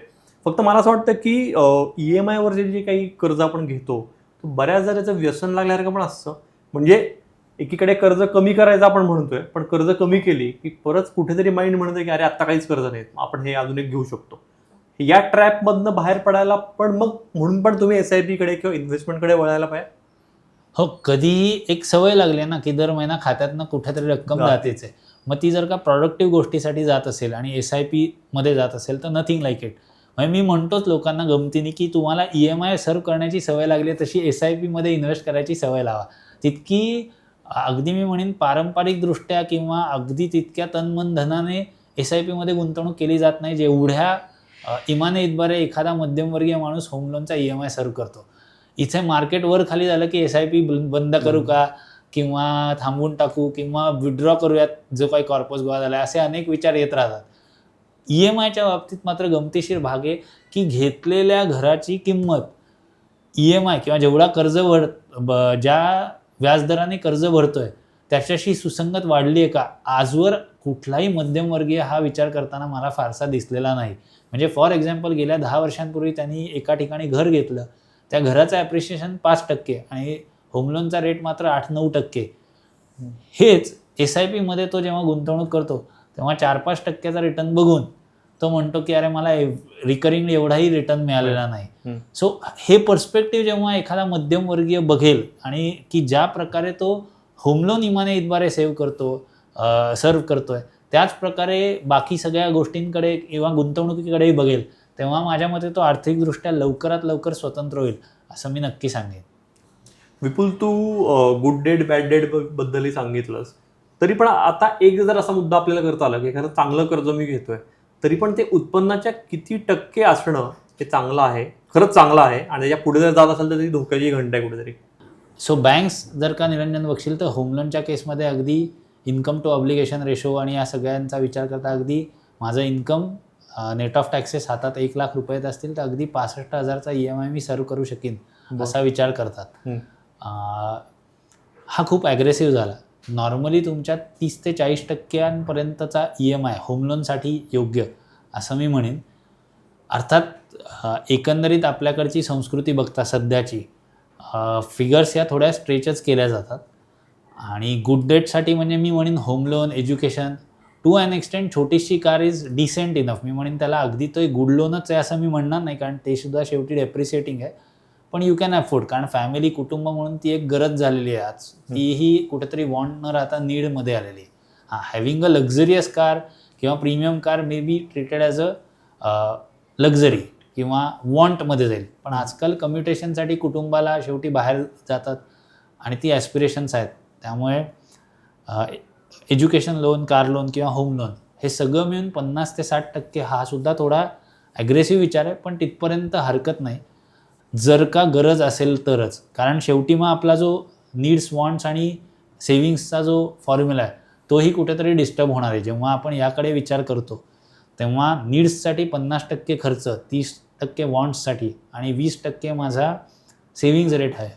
फक्त मला असं वाटतं की EMI वर जे काही कर्ज आपण घेतो तो बऱ्याचदा त्याचं व्यसन लागल्यासारखं पण असतं. म्हणजे एकीकडे कर्ज कमी करायचं आपण म्हणतोय, पण कर्ज कमी केली की परत कुठेतरी माइंड म्हणतोय की अरे आत्ता काहीच कर्ज नाही, आपण हे अजून एक घेऊ शकतो. या ट्रॅपमधनं बाहेर पडायला पण मग म्हणून पण तुम्ही SIP कडे किंवा इन्व्हेस्टमेंटकडे वळायला पाहिजे. हो, कधीही एक सवय लागली ना, की दर महिना खात्यातनं कुठेतरी रक्कम जाते. जातेच आहे. मग ती जर का प्रॉडक्टिव्ह गोष्टीसाठी जात असेल आणि SIP मध्ये जात असेल तर नथिंग लाईक इट. म्हणजे मी म्हणतोच लोकांना गमतीने, की तुम्हाला EMI सर्व्ह करण्याची सवय लागली तशी SIP मध्ये इन्व्हेस्ट करायची सवय लावा. तितकी अगदी मी म्हणेन पारंपरिकदृष्ट्या किंवा अगदी तितक्या तन-मन धनाने SIP मध्ये गुंतवणूक केली जात नाही, जेवढ्या इमाने इतबारे एखादा मध्यमवर्गीय माणूस होम लोनचा EMI सर्व्ह करतो. इथे मार्केट वर खाली झालं की SIP बंद करू का किंवा थांबवून टाकू किंवा विड्रॉ करूयात जो काही कॉर्पस गोळा झाला, असे अनेक विचार येत राहतात. EMIच्या बाबतीत मात्र गमतीशीर भाग आहे की घेतलेल्या घराची किंमत EMI किंवा जेवढा कर्ज ज्या व्याजदराने कर्ज भरतोय त्याच्याशी सुसंगत वाढली आहे का, आजवर कुठलाही मध्यमवर्गीय हा विचार करताना मला फारसा दिसलेला नाही. म्हणजे फॉर एक्झाम्पल गेल्या 10 वर्षांपूर्वी त्यांनी एका ठिकाणी घर घेतलं, त्या घराचं ॲप्रिशिएशन 5% आणि होम लोनचा रेट मात्र 8-9%. हेच SIP मध्ये तो जेव्हा गुंतवणूक करतो तेव्हा 4-5% रिटर्न बघून तो म्हणतो की अरे मला रिकरिंग एवढाही रिटर्न मिळालेला नाही. सो हे पर्स्पेक्टिव्ह जेव्हा एखादा मध्यमवर्गीय बघेल आणि की ज्या प्रकारे तो होम लोन इमाने इतबारे सर्व्ह करतोय त्याच प्रकारे बाकी सगळ्या गोष्टींकडे किंवा गुंतवणुकीकडेही बघेल, तेव्हा माझ्या मते तो आर्थिकदृष्ट्या लवकरात लवकर स्वतंत्र होईल असं मी नक्की सांगेन. विपुल, तू गुड डेट बॅड डेट बद्दलही सांगितलंस, तरी पण आता एक जर असा मुद्दा आपल्याला करता आला की एखादं चांगलं कर्ज मी घेतोय तरी पण ते उत्पन्नाच्या किती टक्के असणं हे चांगलं आहे, खरंच चांगलं आहे, आणि त्याच्या पुढे जर जात असेल तर ती धोक्याची घंटा आहे कुठेतरी. सो बँक्स जर का निरंजन बघशील तर होम लोनच्या केसमध्ये अगदी इन्कम टू ऑब्लिगेशन रेशो आणि या सगळ्यांचा विचार करता अगदी माझं इन्कम नेट ऑफ टॅक्सेस हातात 1 लाख रुपये असतील तर अगदी 65,000चा EMI मी सर्व्ह करू शकेन असा विचार करतात. हा खूप ॲग्रेसिव्ह झाला. नॉर्मली तुमच्या 30 ते 40% EMI होम लोनसाठी योग्य असं मी म्हणेन. अर्थात एकंदरीत आपल्याकडची संस्कृती बघता सध्याची फिगर्स या थोड्या स्ट्रेचच केल्या जातात आणि गुड डेटसाठी म्हणजे मी म्हणेन home loan, education, to an extent छोटीशी कार इज डिसेंट इनफ. मी म्हणेन त्याला अगदी तो एक गुड लोनच आहे असं मी म्हणणार नाही, कारण ते सुद्धा शेवटी डेप्रिसिएटिंग आहे, पण यू कॅन अफोर्ड, कारण फॅमिली कुटुंब म्हणून ती एक गरज झालेली आहे आज. तीही कुठेतरी वॉन्ट न राहता नीडमध्ये आलेली आहे. हॅव्हिंग अ लक्झरियस कार किंवा premium car may be treated as a luxury किंवा वॉन्टमध्ये जाईल, पण आजकाल कम्युटेशनसाठी कुटुंबाला शेवटी बाहेर जातात आणि ती ॲस्पिरेशन्स आहेत. त्यामुळे एज्युकेशन लोन, कार लोन किंवा होम लोन हे सगळं मिळून 50 ते 60% हा सुद्धा थोडा ॲग्रेसिव्ह विचार आहे, पण तिथपर्यंत हरकत नाही जर का गरज असेल तरच. कारण शेवटी मग आपला जो नीड्स, वॉन्ट्स आणि सेविंग्सचा जो फॉर्म्युला आहे तोही कुठेतरी डिस्टर्ब होणार आहे. जेव्हा आपण याकडे विचार करतो तेव्हा नीड्ससाठी 50% खर्च, 30% वॉन्ट्ससाठी आणि 20% माझा सेविंग्ज रेट आहे.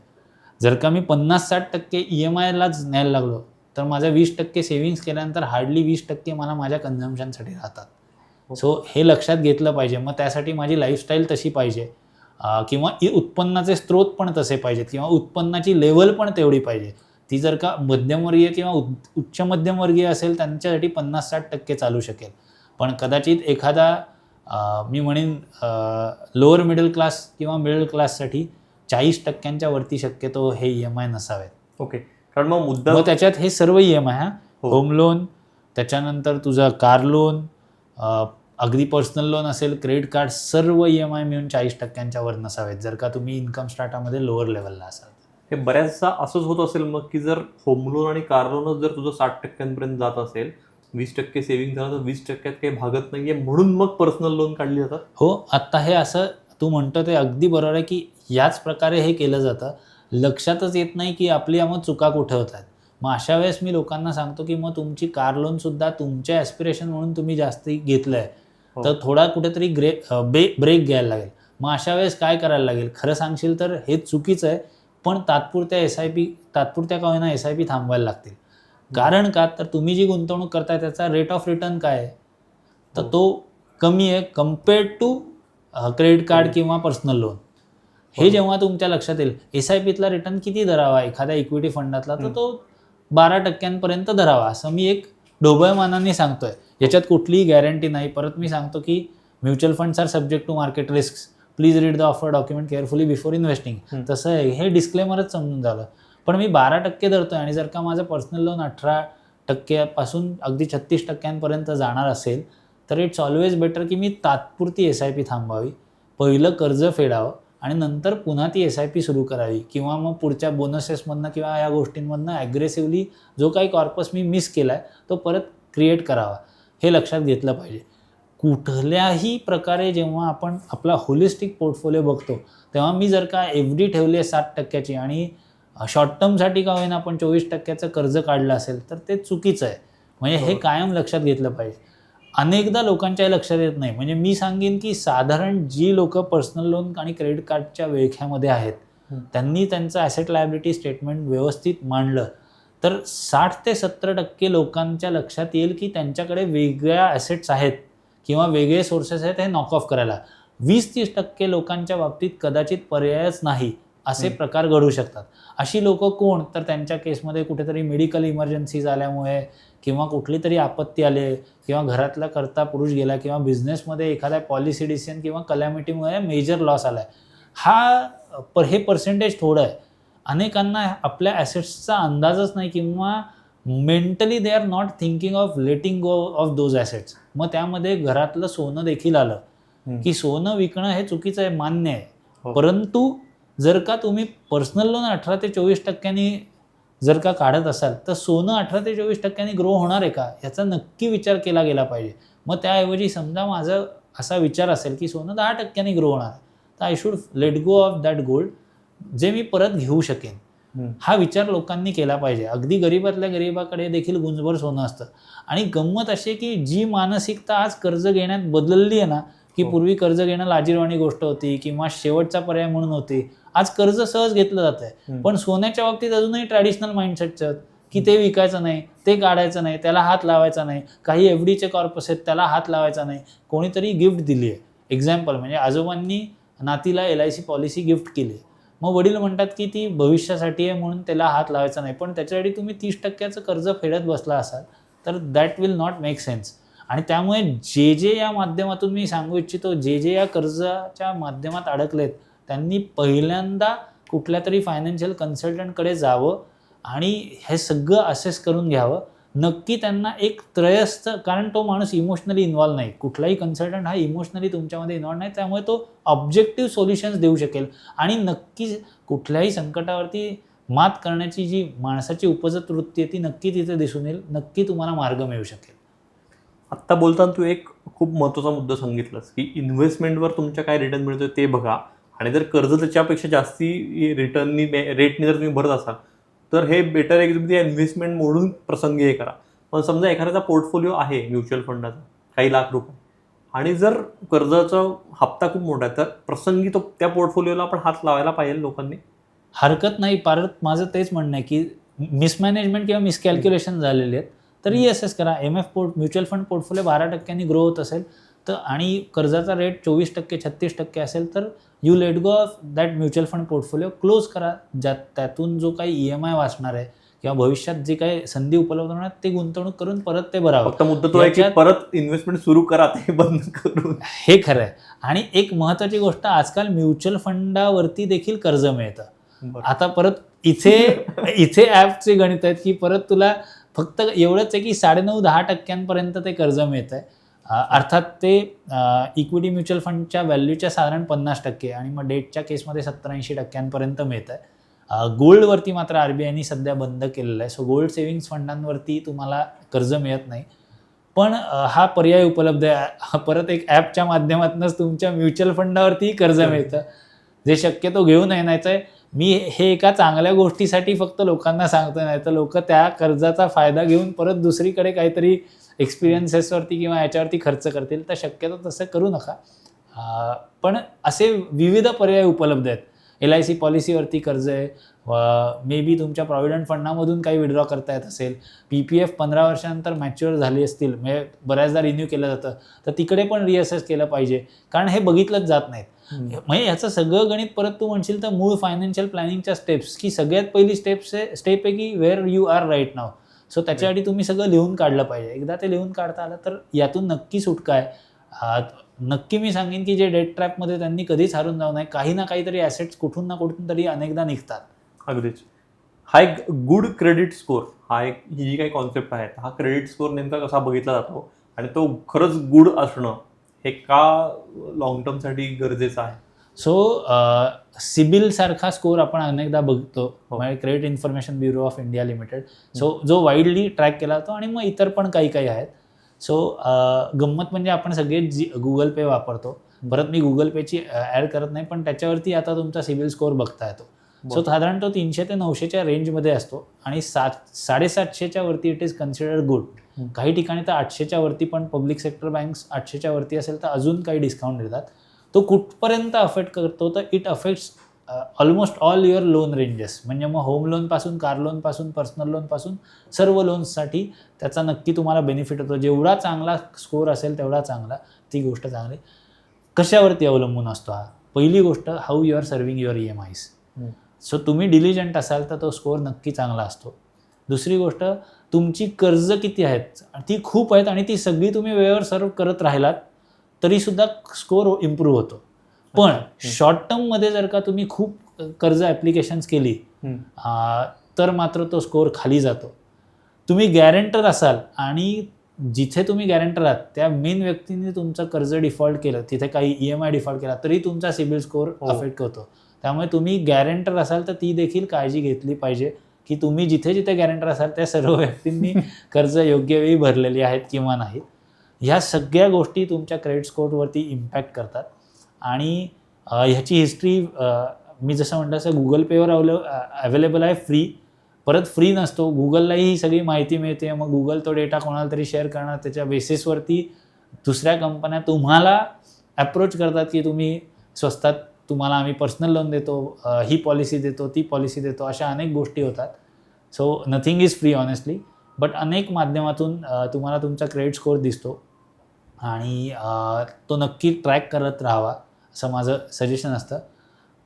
जर का मी 50-60% EMIलाच न्यायला लागलो तर माझा 20% सेविंग्स केल्यानंतर हार्डली 20% मला माझ्या कन्झम्पशनसाठी राहतात. सो हे लक्षात घेतलं पाहिजे. मग त्यासाठी माझी लाईफस्टाईल तशी पाहिजे किंवा उत्पन्नाचे स्रोत पण तसे पाहिजेत किंवा उत्पन्नाची लेवल पण तेवढी पाहिजे. ती जर का मध्यमवर्गीय किंवा उच्च मध्यमवर्गीय असेल त्यांच्यासाठी 50-60% चालू शकेल, पण कदाचित एखादा मी म्हणेन लोअर मिडल क्लास किंवा मिडल क्लाससाठी 40%च्या वरती शक्यतो हे EMI नसावेत. ओके, कारण मग मुद्दा मग त्याच्यात हे सर्व EMI होम लोन, त्याच्यानंतर तुझा कार लोन, अगदी पर्सनल लोन असेल, क्रेडिट कार्ड, सर्व EMI मिळून 40%च्या वर नसावेत जर का तुम्ही इन्कम स्टार्टामध्ये लोअर लेवलला असाल. हे बऱ्याचदा असंच होत असेल मग की जर होम लोन आणि कार लोनच जर तुझं 60%पर्यंत जात असेल, 20% सेव्हिंग झालं तर 20%त काही भागत नाहीये म्हणून मग पर्सनल लोन काढली जातात. हो, आत्ता हे असं तू म्हणतो ते अगदी बरोबर आहे की याच प्रकारे हे केलं जातं. लक्षातच येत नाही की आपली मग चुका कुठे होत आहेत. मग अशा वेळेस मी लोकांना सांगतो की मग तुमची कार लोनसुद्धा तुमच्या ॲस्पिरेशन म्हणून तुम्ही जास्त घेतलं आहे, तर थोडा कुठेतरी ब्रेक घ्यायला लागेल. मग अशा वेळेस काय करायला लागेल, खरं सांगशील तर हे चुकीचं आहे, पण तात्पुरत्या का होईना SIP थांबवायला लागतील. कारण का, तर तुम्ही जी गुंतवणूक करताय त्याचा रेट ऑफ रिटर्न काय आहे, तर तो कमी आहे कम्पेअर्ड टू क्रेडिट कार्ड किंवा पर्सनल लोन. हे जेव्हा तुमच्या लक्षात येईल, SIPतला रिटर्न किती धरावा एखाद्या इक्विटी फंडातला, तर तो 12% धरावा, असं मी एक ढोबळमानाने सांगतोय. याच्यात कुठलीही गॅरंटी नाही. परत मी सांगतो की mutual funds are subject to market risk, please read the offer document carefully before investing. तसं आहे, हे डिस्क्लेमरच समजून झालं. पण मी 12% धरतोय आणि जर का माझं पर्सनल लोन 18% पासून अगदी 36% जाणार असेल, तर इट्स ऑलवेज बेटर की मी तात्पुरती SIP थांबवावी, पहिलं कर्ज फेडावं आणि नंतर पुन्हा ती SIP सुरू करावी, किंवा मग पुढच्या बोनसेसमधनं किंवा या गोष्टींमधनं ॲग्रेसिव्हली जो काही कॉर्पस मी मिस केला आहे तो परत क्रिएट करावा. हे लक्षात घेतलं पाहिजे. कुठल्याही प्रकारे जेव्हा आपण आपला होलिस्टिक पोर्टफोलिओ बघतो, तेव्हा मी जर का FD ठेवली आहे 7% आणि शॉर्ट टर्मसाठी का होईना आपण 24% कर्ज काढलं असेल, तर ते चुकीचं आहे. म्हणजे हे कायम लक्षात घेतलं पाहिजे. अनेकदा लोकांच्या लक्षात येत नाही. म्हणजे मी सांगेन की साधारण जी लोक पर्सनल लोन आणि क्रेडिट कार्डच्या विळख्यामध्ये आहेत, त्यांनी त्यांचं ॲसेट लायबिलिटी स्टेटमेंट व्यवस्थित मांडलं, तर 60 ते 70% लोकांच्या लक्षात येईल की त्यांच्याकडे वेगळ्या ॲसेट्स आहेत किंवा वेगळे सोर्सेस आहेत हे नॉक ऑफ करायला. 20-30% लोकांच्या बाबतीत कदाचित पर्यायच नाही, असे प्रकार घडू शकतात. अशी लोक कोण, तर त्यांच्या केसमध्ये कुठेतरी मेडिकल इमर्जन्सीज आल्यामुळे किंवा कुठली तरी आपत्ती आली किंवा घरातला कर्ता पुरुष गेला किंवा बिझनेसमध्ये एखाद्या पॉलिसी डिसिजन किंवा कलॅमिटीमुळे मेजर लॉस आला आहे. हे पर्सेंटेज थोडं आहे. अनेकांना आपल्या ॲसेट्सचा अंदाजच नाही किंवा mentally they are not thinking of letting go of those assets. मग त्यामध्ये घरातलं सोनं देखील आलं की सोनं विकणं हे चुकीचं आहे, मान्य आहे. परंतु जर का तुम्ही पर्सनल लोन 18 ते 24% जर का काढत असाल, तर सोनं 18 ते 24% ग्रो होणार आहे का, याचा नक्की विचार केला गेला पाहिजे. मग त्याऐवजी समजा माझा असा विचार असेल की सोनं 10% ग्रो होणार आहे, तर I should let go of that gold, जे मी परत घेऊ शकेन. हा विचार लोकांनी केला पाहिजे. अगदी गरीबातल्या गरीबाकडे देखील गुंजभर सोनं असतं. आणि गंमत अशी की जी मानसिकता आज कर्ज घेण्यात बदलली आहे ना, की पूर्वी कर्ज घेणं लाजिरवाणी गोष्ट होती किंवा शेवटचा पर्याय म्हणून होती, आज कर्ज सहज घेतलं जात आहे. पण सोन्याच्या बाबतीत अजूनही ट्रॅडिशनल माइंडसेटचं की ते विकायचं नाही, ते काढायचं नाही, त्याला हात लावायचा नाही. काही FDचे कॉर्पस आहेत त्याला हात लावायचा नाही. कोणीतरी गिफ्ट दिली आहे, एक्झाम्पल म्हणजे आजोबांनी नातीला LIC पॉलिसी गिफ्ट केली, मग वडील म्हणतात की ती भविष्यासाठी आहे म्हणून त्याला हात लावायचा नाही, पण त्याच्यासाठी तुम्ही 30% कर्ज फेडत बसला असाल, तर that will not make sense. आणि त्यामुळे जे या माध्यमातून मी सांगू इच्छितो, जे या कर्जाच्या माध्यमात अडकलेत, त्यांनी पहिल्यांदा कुठल्या तरी फायनान्शियल कन्सल्टंटकडे जावं आणि हे सगळं असेस करून घ्यावं. नक्की त्यांना एक त्रयस्थ, कारण तो माणूस इमोशनली इन्व्हॉल्व नाही, कुठलाही कन्सल्टंट हा इमोशनली तुमच्यामध्ये इन्व्हॉल्व नाही, त्यामुळे तो ऑब्जेक्टिव्ह सोल्युशन्स देऊ शकेल आणि नक्की कुठल्याही संकटावरती मात करण्याची जी माणसाची उपजत वृत्ती आहे ती नक्की तिथे दिसून येईल. नक्की तुम्हाला मार्ग मिळू शकेल. आत्ता बोलताना तू एक खूप महत्त्वाचा मुद्दा सांगितलास की इन्व्हेस्टमेंटवर तुमच्या काय रिटर्न मिळतोय ते बघा, आणि जर कर्ज त्याच्यापेक्षा जास्ती रेटनी जर तुम्ही भरत असाल तर हे बेटर इन्व्हेस्टमेंट मोडून प्रसंगी हे करा. पण समजा एखाद्याचा पोर्टफोलिओ आहे म्युच्युअल फंडाचा काही लाख रुपये आणि जर कर्जाचा हप्ता खूप मोठा आहे, तर प्रसंगी तो त्या पोर्टफोलिओला आपण हात लावायला पाहिजे लोकांनी. हरकत नाही. परत माझं तेच म्हणणं आहे की मिसमॅनेजमेंट किंवा मिसकॅल्क्युलेशन झालेले आहेत तर रिअसेस करा. म्युच्युअल फंड पोर्टफोलिओ 12% ग्रो होत असेल तर आणि कर्जाचा रेट 24% 36% असेल तर you let go of that mutual fund portfolio, close करा. त्यातून जो काही EMI वाचणार आहे किंवा भविष्यात जी काही संधी उपलब्ध होणार ते गुंतवणूक करून परत ते भरावं. फक्त मुद्दा तो आहे की परत इन्व्हेस्टमेंट सुरू करा, ते बंद करून. हे खरं आहे. आणि एक महत्त्वाची गोष्ट, आजकाल म्युच्युअल फंडावरती देखील कर्ज मिळतं. आता परत इथे ॲपचे गणित आहेत की परत तुला फक्त एवढंच आहे की 9.5-10% ते कर्ज मिळतं आहे. अर्थात ते इक्विटी म्युच्युअल फंडच्या व्हॅल्यूच्या साधारण 50% आणि मग डेटच्या केसमध्ये 70-80% मिळतं आहे. गोल्डवरती मात्र RBIने सध्या बंद केलेलं आहे. सो गोल्ड सेव्हिंग्स फंडांवरती तुम्हाला कर्ज मिळत नाही. पण हा पर्याय उपलब्ध आहे. परत एक ॲपच्या माध्यमातूनच तुमच्या म्युच्युअल फंडावरतीही कर्ज मिळतं, जे शक्यतो घेऊन येण्याचं आहे. मी हे एका चांगल्या गोष्टीसाठी फक्त लोकांना सांगतो, नाही तर लोक त्या कर्जाचा फायदा घेऊन परत दुसरीकडे काहीतरी एक्सपिरियन्सेसवरती किंवा याच्यावरती खर्च करतील. तर शक्यतो तसं करू नका. पण असे विविध पर्याय उपलब्ध आहेत. LIC पॉलिसीवरती कर्ज आहे, मे बी तुमच्या प्रॉव्हिडंट फंडामधून काही विड्रॉ करता येत असेल, PPF 15 वर्षानंतर मॅच्युअर झाली असतील, म्हणजे बऱ्याचदा रिन्यू केलं जातं, तर तिकडे पण रिअसेस केलं पाहिजे, कारण हे बघितलंच जात नाहीत. म्हणजे ह्याचं सगळं गणित परत तू म्हणशील तर मूळ फायनान्शियल प्लॅनिंगच्या स्टेप्स, की सगळ्यात पहिली स्टेप आहे की where you are right now. So त्याच्यासाठी तुम्ही सगळं लिहून काढलं पाहिजे. एकदा ते लिहून काढता आलं तर यातून नक्की सुटका आहे. नक्की मी सांगेन की जे डेट ट्रॅपमध्ये त्यांनी कधीच हारून जाऊ नये. काही ना काहीतरी ॲसेट्स कुठून ना कुठून तरी अनेकदा निघतात. अगदीच. हा एक गुड क्रेडिट स्कोर, ही जी काही कॉन्सेप्ट आहे, हा क्रेडिट स्कोर नेमका कसा बघितला जातो आणि तो खरंच गुड असणं हे का लॉंग टर्मसाठी गरजेचं आहे? सो सिबिल सारखा स्कोर आपण अनेकदा बघतो, म्हणजे credit information bureau of India limited. So जो वाईडली ट्रॅक केला जातो आणि मग इतर पण काही आहेत. सो गंमत म्हणजे आपण सगळे गुगल पे वापरतो. परत मी गुगल पेची ॲड करत नाही, पण त्याच्यावरती आता तुमचा सिबिल स्कोर बघता येतो. सो साधारण तो 300 ते 900च्या रेंजमध्ये असतो आणि 750-750च्या वरती इट इज कन्सिडर्ड गुड. काही ठिकाणी तर 800च्या वरती पण पब्लिक सेक्टर बँक्स 800च्या वरती असेल तर अजून काही डिस्काउंट देतात. तो कुठपर्यंत अफेक्ट करतो तर it affects almost all your loan ranges. म्हणजे मग होम लोनपासून, कार लोनपासून, पर्सनल लोनपासून सर्व लोन्ससाठी त्याचा नक्की तुम्हाला बेनिफिट होतो. जेवढा चांगला स्कोर असेल तेवढा चांगला, ती गोष्ट चांगली. कशावरती अवलंबून असतो हा? पहिली गोष्ट, how you are serving your EMIs. So तुम्ही डिलिजंट असाल तर तो स्कोर नक्की चांगला असतो. दुसरी गोष्ट, तुमची कर्ज किती आहेत? ती खूप आहेत आणि ती सगळी तुम्ही वेळेवर सर्व करत राहिलात तरीसुद्धा स्कोर इम्प्रूव्ह होतो. पण शॉर्ट टर्ममध्ये जर का तुम्ही खूप कर्ज ॲप्लिकेशन्स केली तर मात्र तो स्कोर खाली जातो. तुम्ही गॅरेंटर असाल आणि जिथे तुम्ही गॅरेंटर आहात त्या मेन व्यक्तीने तुमचं कर्ज डिफॉल्ट केलं, तिथे काही EMI डिफॉल्ट केला तरी तुमचा सिबिल स्कोर अफेक्ट होतो. त्यामुळे तुम्ही गॅरेंटर असाल तर ती देखील काळजी घेतली पाहिजे की तुम्ही जिथे जिथे गॅरेंटर असाल त्या सर्व व्यक्तींनी कर्ज योग्य वेळी भरलेली आहेत किंवा नाहीत. ह्या सगळ्या गोष्टी तुमच्या क्रेडिट स्कोरवरती इम्पॅक्ट करतात. आणि ह्याची हिस्ट्री मी जसं म्हटलं तसं गुगल पेवर अवेलेबल आहे फ्री. परत फ्री नसतो, गुगललाही ही सगळी माहिती मिळते. मग गुगल तो डेटा कोणाला तरी शेअर करणार, त्याच्या बेसिसवरती दुसऱ्या कंपन्या तुम्हाला अप्रोच करतात की तुम्ही स्वस्तात, तुम्हाला आम्ही पर्सनल लोन देतो, ही पॉलिसी देतो, ती पॉलिसी देतो, अशा अनेक गोष्टी होतात. So nothing is free honestly, but अनेक माध्यमातून तुम्हाला तुमचा क्रेडिट स्कोर दिसतो आणि तो नक्की ट्रॅक करत राहावा असं माझं सजेशन असतं.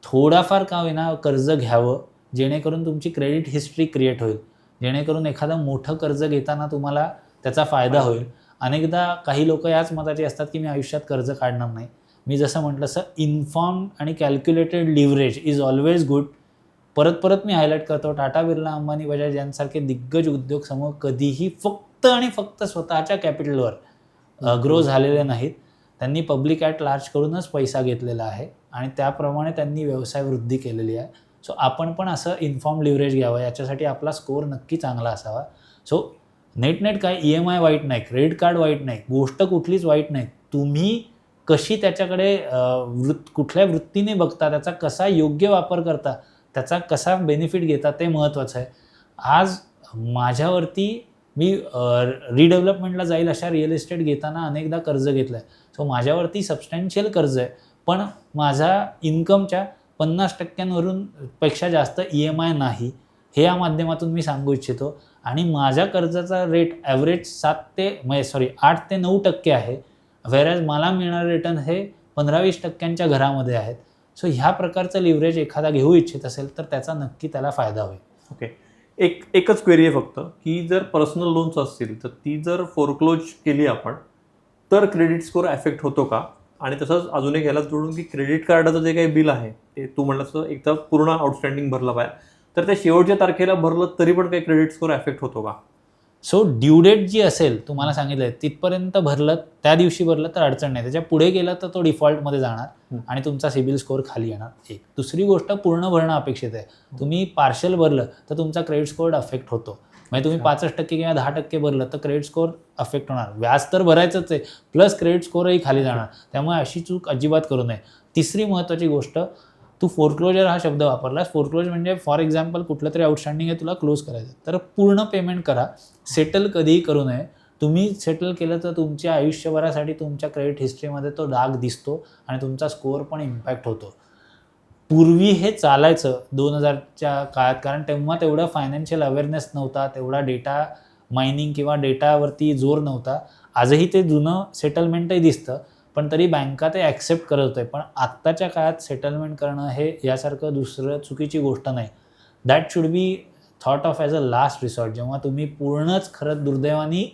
थोडाफार का होईना कर्ज घ्यावं, जेणेकरून तुमची क्रेडिट हिस्ट्री क्रिएट होईल, जेणेकरून एखादं मोठं कर्ज घेताना तुम्हाला त्याचा फायदा होईल. अनेकदा काही लोक याच मताचे असतात की मी आयुष्यात कर्ज काढणार नाही. मी जसं म्हटलं तसं इन्फॉर्म्ड आणि calculated leverage is always good. परत मी हायलाईट करतो, टाटा, बिर्ला, अंबानी, बजाज यांसारखे दिग्गज उद्योग समूह कधीही फक्त आणि फक्त स्वतःच्या कॅपिटलवर ग्रो झालेले नाहीत. त्यांनी पब्लिक ॲट लार्ज करूनच पैसा घेतलेला आहे आणि त्याप्रमाणे त्यांनी व्यवसाय वृद्धी केलेली आहे. सो आपण पण असं इन्फॉर्म लिव्हरेज घ्यावं, याच्यासाठी आपला स्कोर नक्की चांगला असावा. सो नेट काय EMI वाईट नाही, क्रेडिट कार्ड वाईट नाही, गोष्ट कुठलीच वाईट नाही. तुम्ही कशी त्याच्याकडे कुठल्या वृत्तीने बघता, त्याचा कसा योग्य वापर करता, त्याचा कसा बेनिफिट घेता, ते महत्त्वाचं आहे. आज माझ्यावरती मी रिडेव्हलपमेंटला जाईल अशा रिअल इस्टेट घेताना अनेकदा कर्ज घेतलं आहे. सो माझ्यावरती सबस्टॅन्शियल कर्ज आहे, पण माझा इन्कमच्या 50% पेक्षा जास्त EMI नाही, हे या माध्यमातून मी सांगू इच्छितो. आणि माझ्या कर्जाचा रेट ॲव्हरेज 8 ते 9% आहे, व्हेरॅज मला मिळणारे रिटर्न हे 15-20% घरामध्ये आहेत. सो ह्या प्रकारचं लिव्हरेज एखादा घेऊ इच्छित असेल तर त्याचा नक्की त्याला फायदा होईल. ओके. एकच क्वेरी आहे फक्त, की जर पर्सनल लोन्स असतील तर ती जर फोरक्लोज केली आपण तर क्रेडिट स्कोर अफेक्ट होतो का? आणि तसंच अजून एक याला जोडून की क्रेडिट कार्डाचं जे काही बिल आहे ते तू म्हटलं तर एकदा पूर्ण आउटस्टँडिंग भरलं पाहिजे, तर त्या शेवटच्या तारखेला भरलं तरी पण काही क्रेडिट स्कोर अफेक्ट होतो का? सो ड्यू डेट जी असेल तुम्हाला सांगितलं आहे तिथपर्यंत भरलं, त्या दिवशी भरलं तर अडचण नाही. त्याच्या पुढे गेलं तर तो डिफॉल्टमध्ये जाणार आणि तुमचा सिबिल स्कोर खाली येणार. एक. दुसरी गोष्ट, पूर्ण भरणं अपेक्षित आहे. तुम्ही पार्शल भरलं तर तुमचा क्रेडिट स्कोर अफेक्ट होतो. म्हणजे तुम्ही 65% किंवा 10% भरलं तर क्रेडिट स्कोर अफेक्ट होणार. व्याज तर भरायचंच आहे, प्लस क्रेडिट स्कोरही खाली जाणार. त्यामुळे अशी चूक अजिबात करू नये. तिसरी महत्त्वाची गोष्ट, तू फोरक्लोजर हा शब्द वापरलास. फोरक्लोज म्हणजे फॉर एक्झाम्पल कुठलं तरी आउटस्टँडिंग आहे, तुला क्लोज करायचं, तर पूर्ण पेमेंट करा. सेटल कधीही करू नये. तुम्ही सेटल केलं तर तुमच्या आयुष्यभरासाठी तुमच्या क्रेडिट हिस्ट्रीमध्ये तो डाग दिसतो आणि तुमचा स्कोअर पण इम्पॅक्ट होतो. पूर्वी हे चालायचं 2000च्या काळात, कारण तेव्हा तेवढं फायनान्शियल अवेअरनेस नव्हता, तेवढा डेटा मायनिंग किंवा डेटावरती जोर नव्हता. आजही ते जुनं सेटलमेंटही दिसतं, पण तरी बँका ते ॲक्सेप्ट करत होते. पण आत्ताच्या काळात सेटलमेंट करणं हे यासारखं दुसरं चुकीची गोष्ट नाही. That should be thought of as a last resort. जेव्हा तुम्ही पूर्णच खरंच दुर्दैवानी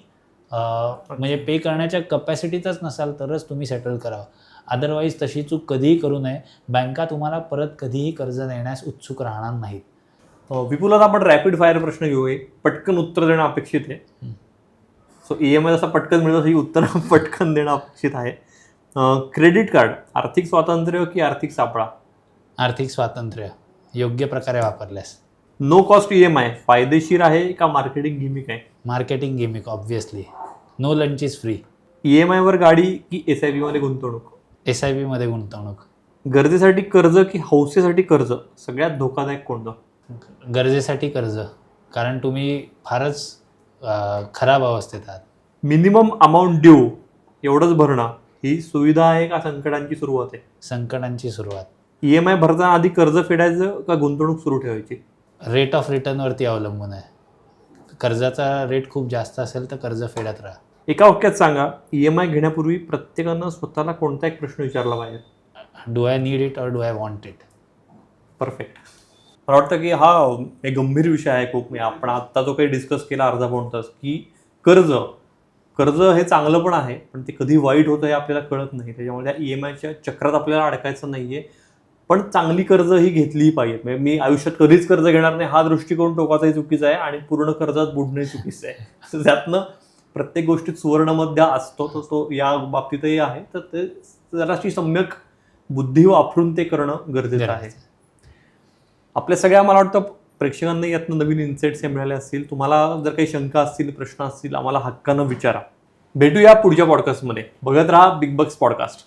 म्हणजे पे करण्याच्या कपॅसिटीतच नसाल तरच तुम्ही सेटल करावं. अदरवाईज तशी चूक कधीही करू नये. बँका तुम्हाला परत कधीही कर्ज देण्यास उत्सुक राहणार नाहीत. विपुल, आता आपण रॅपिड फायर प्रश्न घेऊया. पटकन उत्तर देणं अपेक्षित आहे. सो EMI जसा पटकन मिळतो ही उत्तर पटकन देणं अपेक्षित आहे. क्रेडिट कार्ड आर्थिक स्वातंत्र्य की आर्थिक सापळा? आर्थिक स्वातंत्र्य योग्य प्रकारे वापरल्यास. नो कॉस्ट EMI फायदेशीर आहे का मार्केटिंग गिमिक आहे? Marketing gimmick obviously. No lunch is free. EMI वर गाडी की SIP मध्ये गुंतवणूक? SIP मध्ये गुंतवणूक. गरजेसाठी कर्ज की हौसेसाठी कर्ज सगळ्यात धोकादायक कोणतं? गरजेसाठी कर्ज, कारण तुम्ही फारच खराब अवस्थेत आहात. मिनिमम अमाऊंट ड्यू एवढंच भरणं ही सुविधा आहे का संकटांची सुरुवात आहे? संकटांची सुरुवात. EMI भरताना आधी कर्ज फेडायचं का गुंतवणूक सुरू ठेवायची? रेट ऑफ रिटर्नवरती अवलंबून आहे. कर्जाचा रेट खूप जास्त असेल तर कर्ज फेडत राहा. एका वाक्यात सांगा, EMI घेण्यापूर्वी प्रत्येकानं स्वतःला कोणता एक प्रश्न विचारला पाहिजे? Do I need it or do I want it? Perfect. मला वाटतं की हा एक गंभीर विषय आहे खूप. आपण आत्ता जो काही डिस्कस केला अर्धा पाऊण तास, की कर्ज हे चांगलं पण आहे, पण ते कधी वाईट होतं हे आपल्याला कळत नाही. त्याच्यामुळे त्या EMIच्या चक्रात आपल्याला अडकायचं नाही आहे. पण चांगली कर्ज ही घेतलीही पाहिजेत. म्हणजे मी आयुष्यात कधीच कर्ज घेणार नाही हा दृष्टिकोन टोकाचाही चुकीचा आहे आणि पूर्ण कर्जात बुडणंही चुकीचं आहे. त्यातनं प्रत्येक गोष्टीत सुवर्णमध्य असतो, तो या बाबतीतही आहे. तर ते जराशी सम्यक बुद्धी वापरून ते करणं गरजेचं आहे. आपल्या सगळ्या मला वाटतं प्रेक्षकांना यातनं नवीन इन्साइट्स हे मिळाले असतील. तुम्हाला जर काही शंका असतील, प्रश्न असतील, आम्हाला हक्कानं विचारा. भेटूया पुढच्या पॉडकास्टमध्ये. बघत राहा बिग बग्स पॉडकास्ट.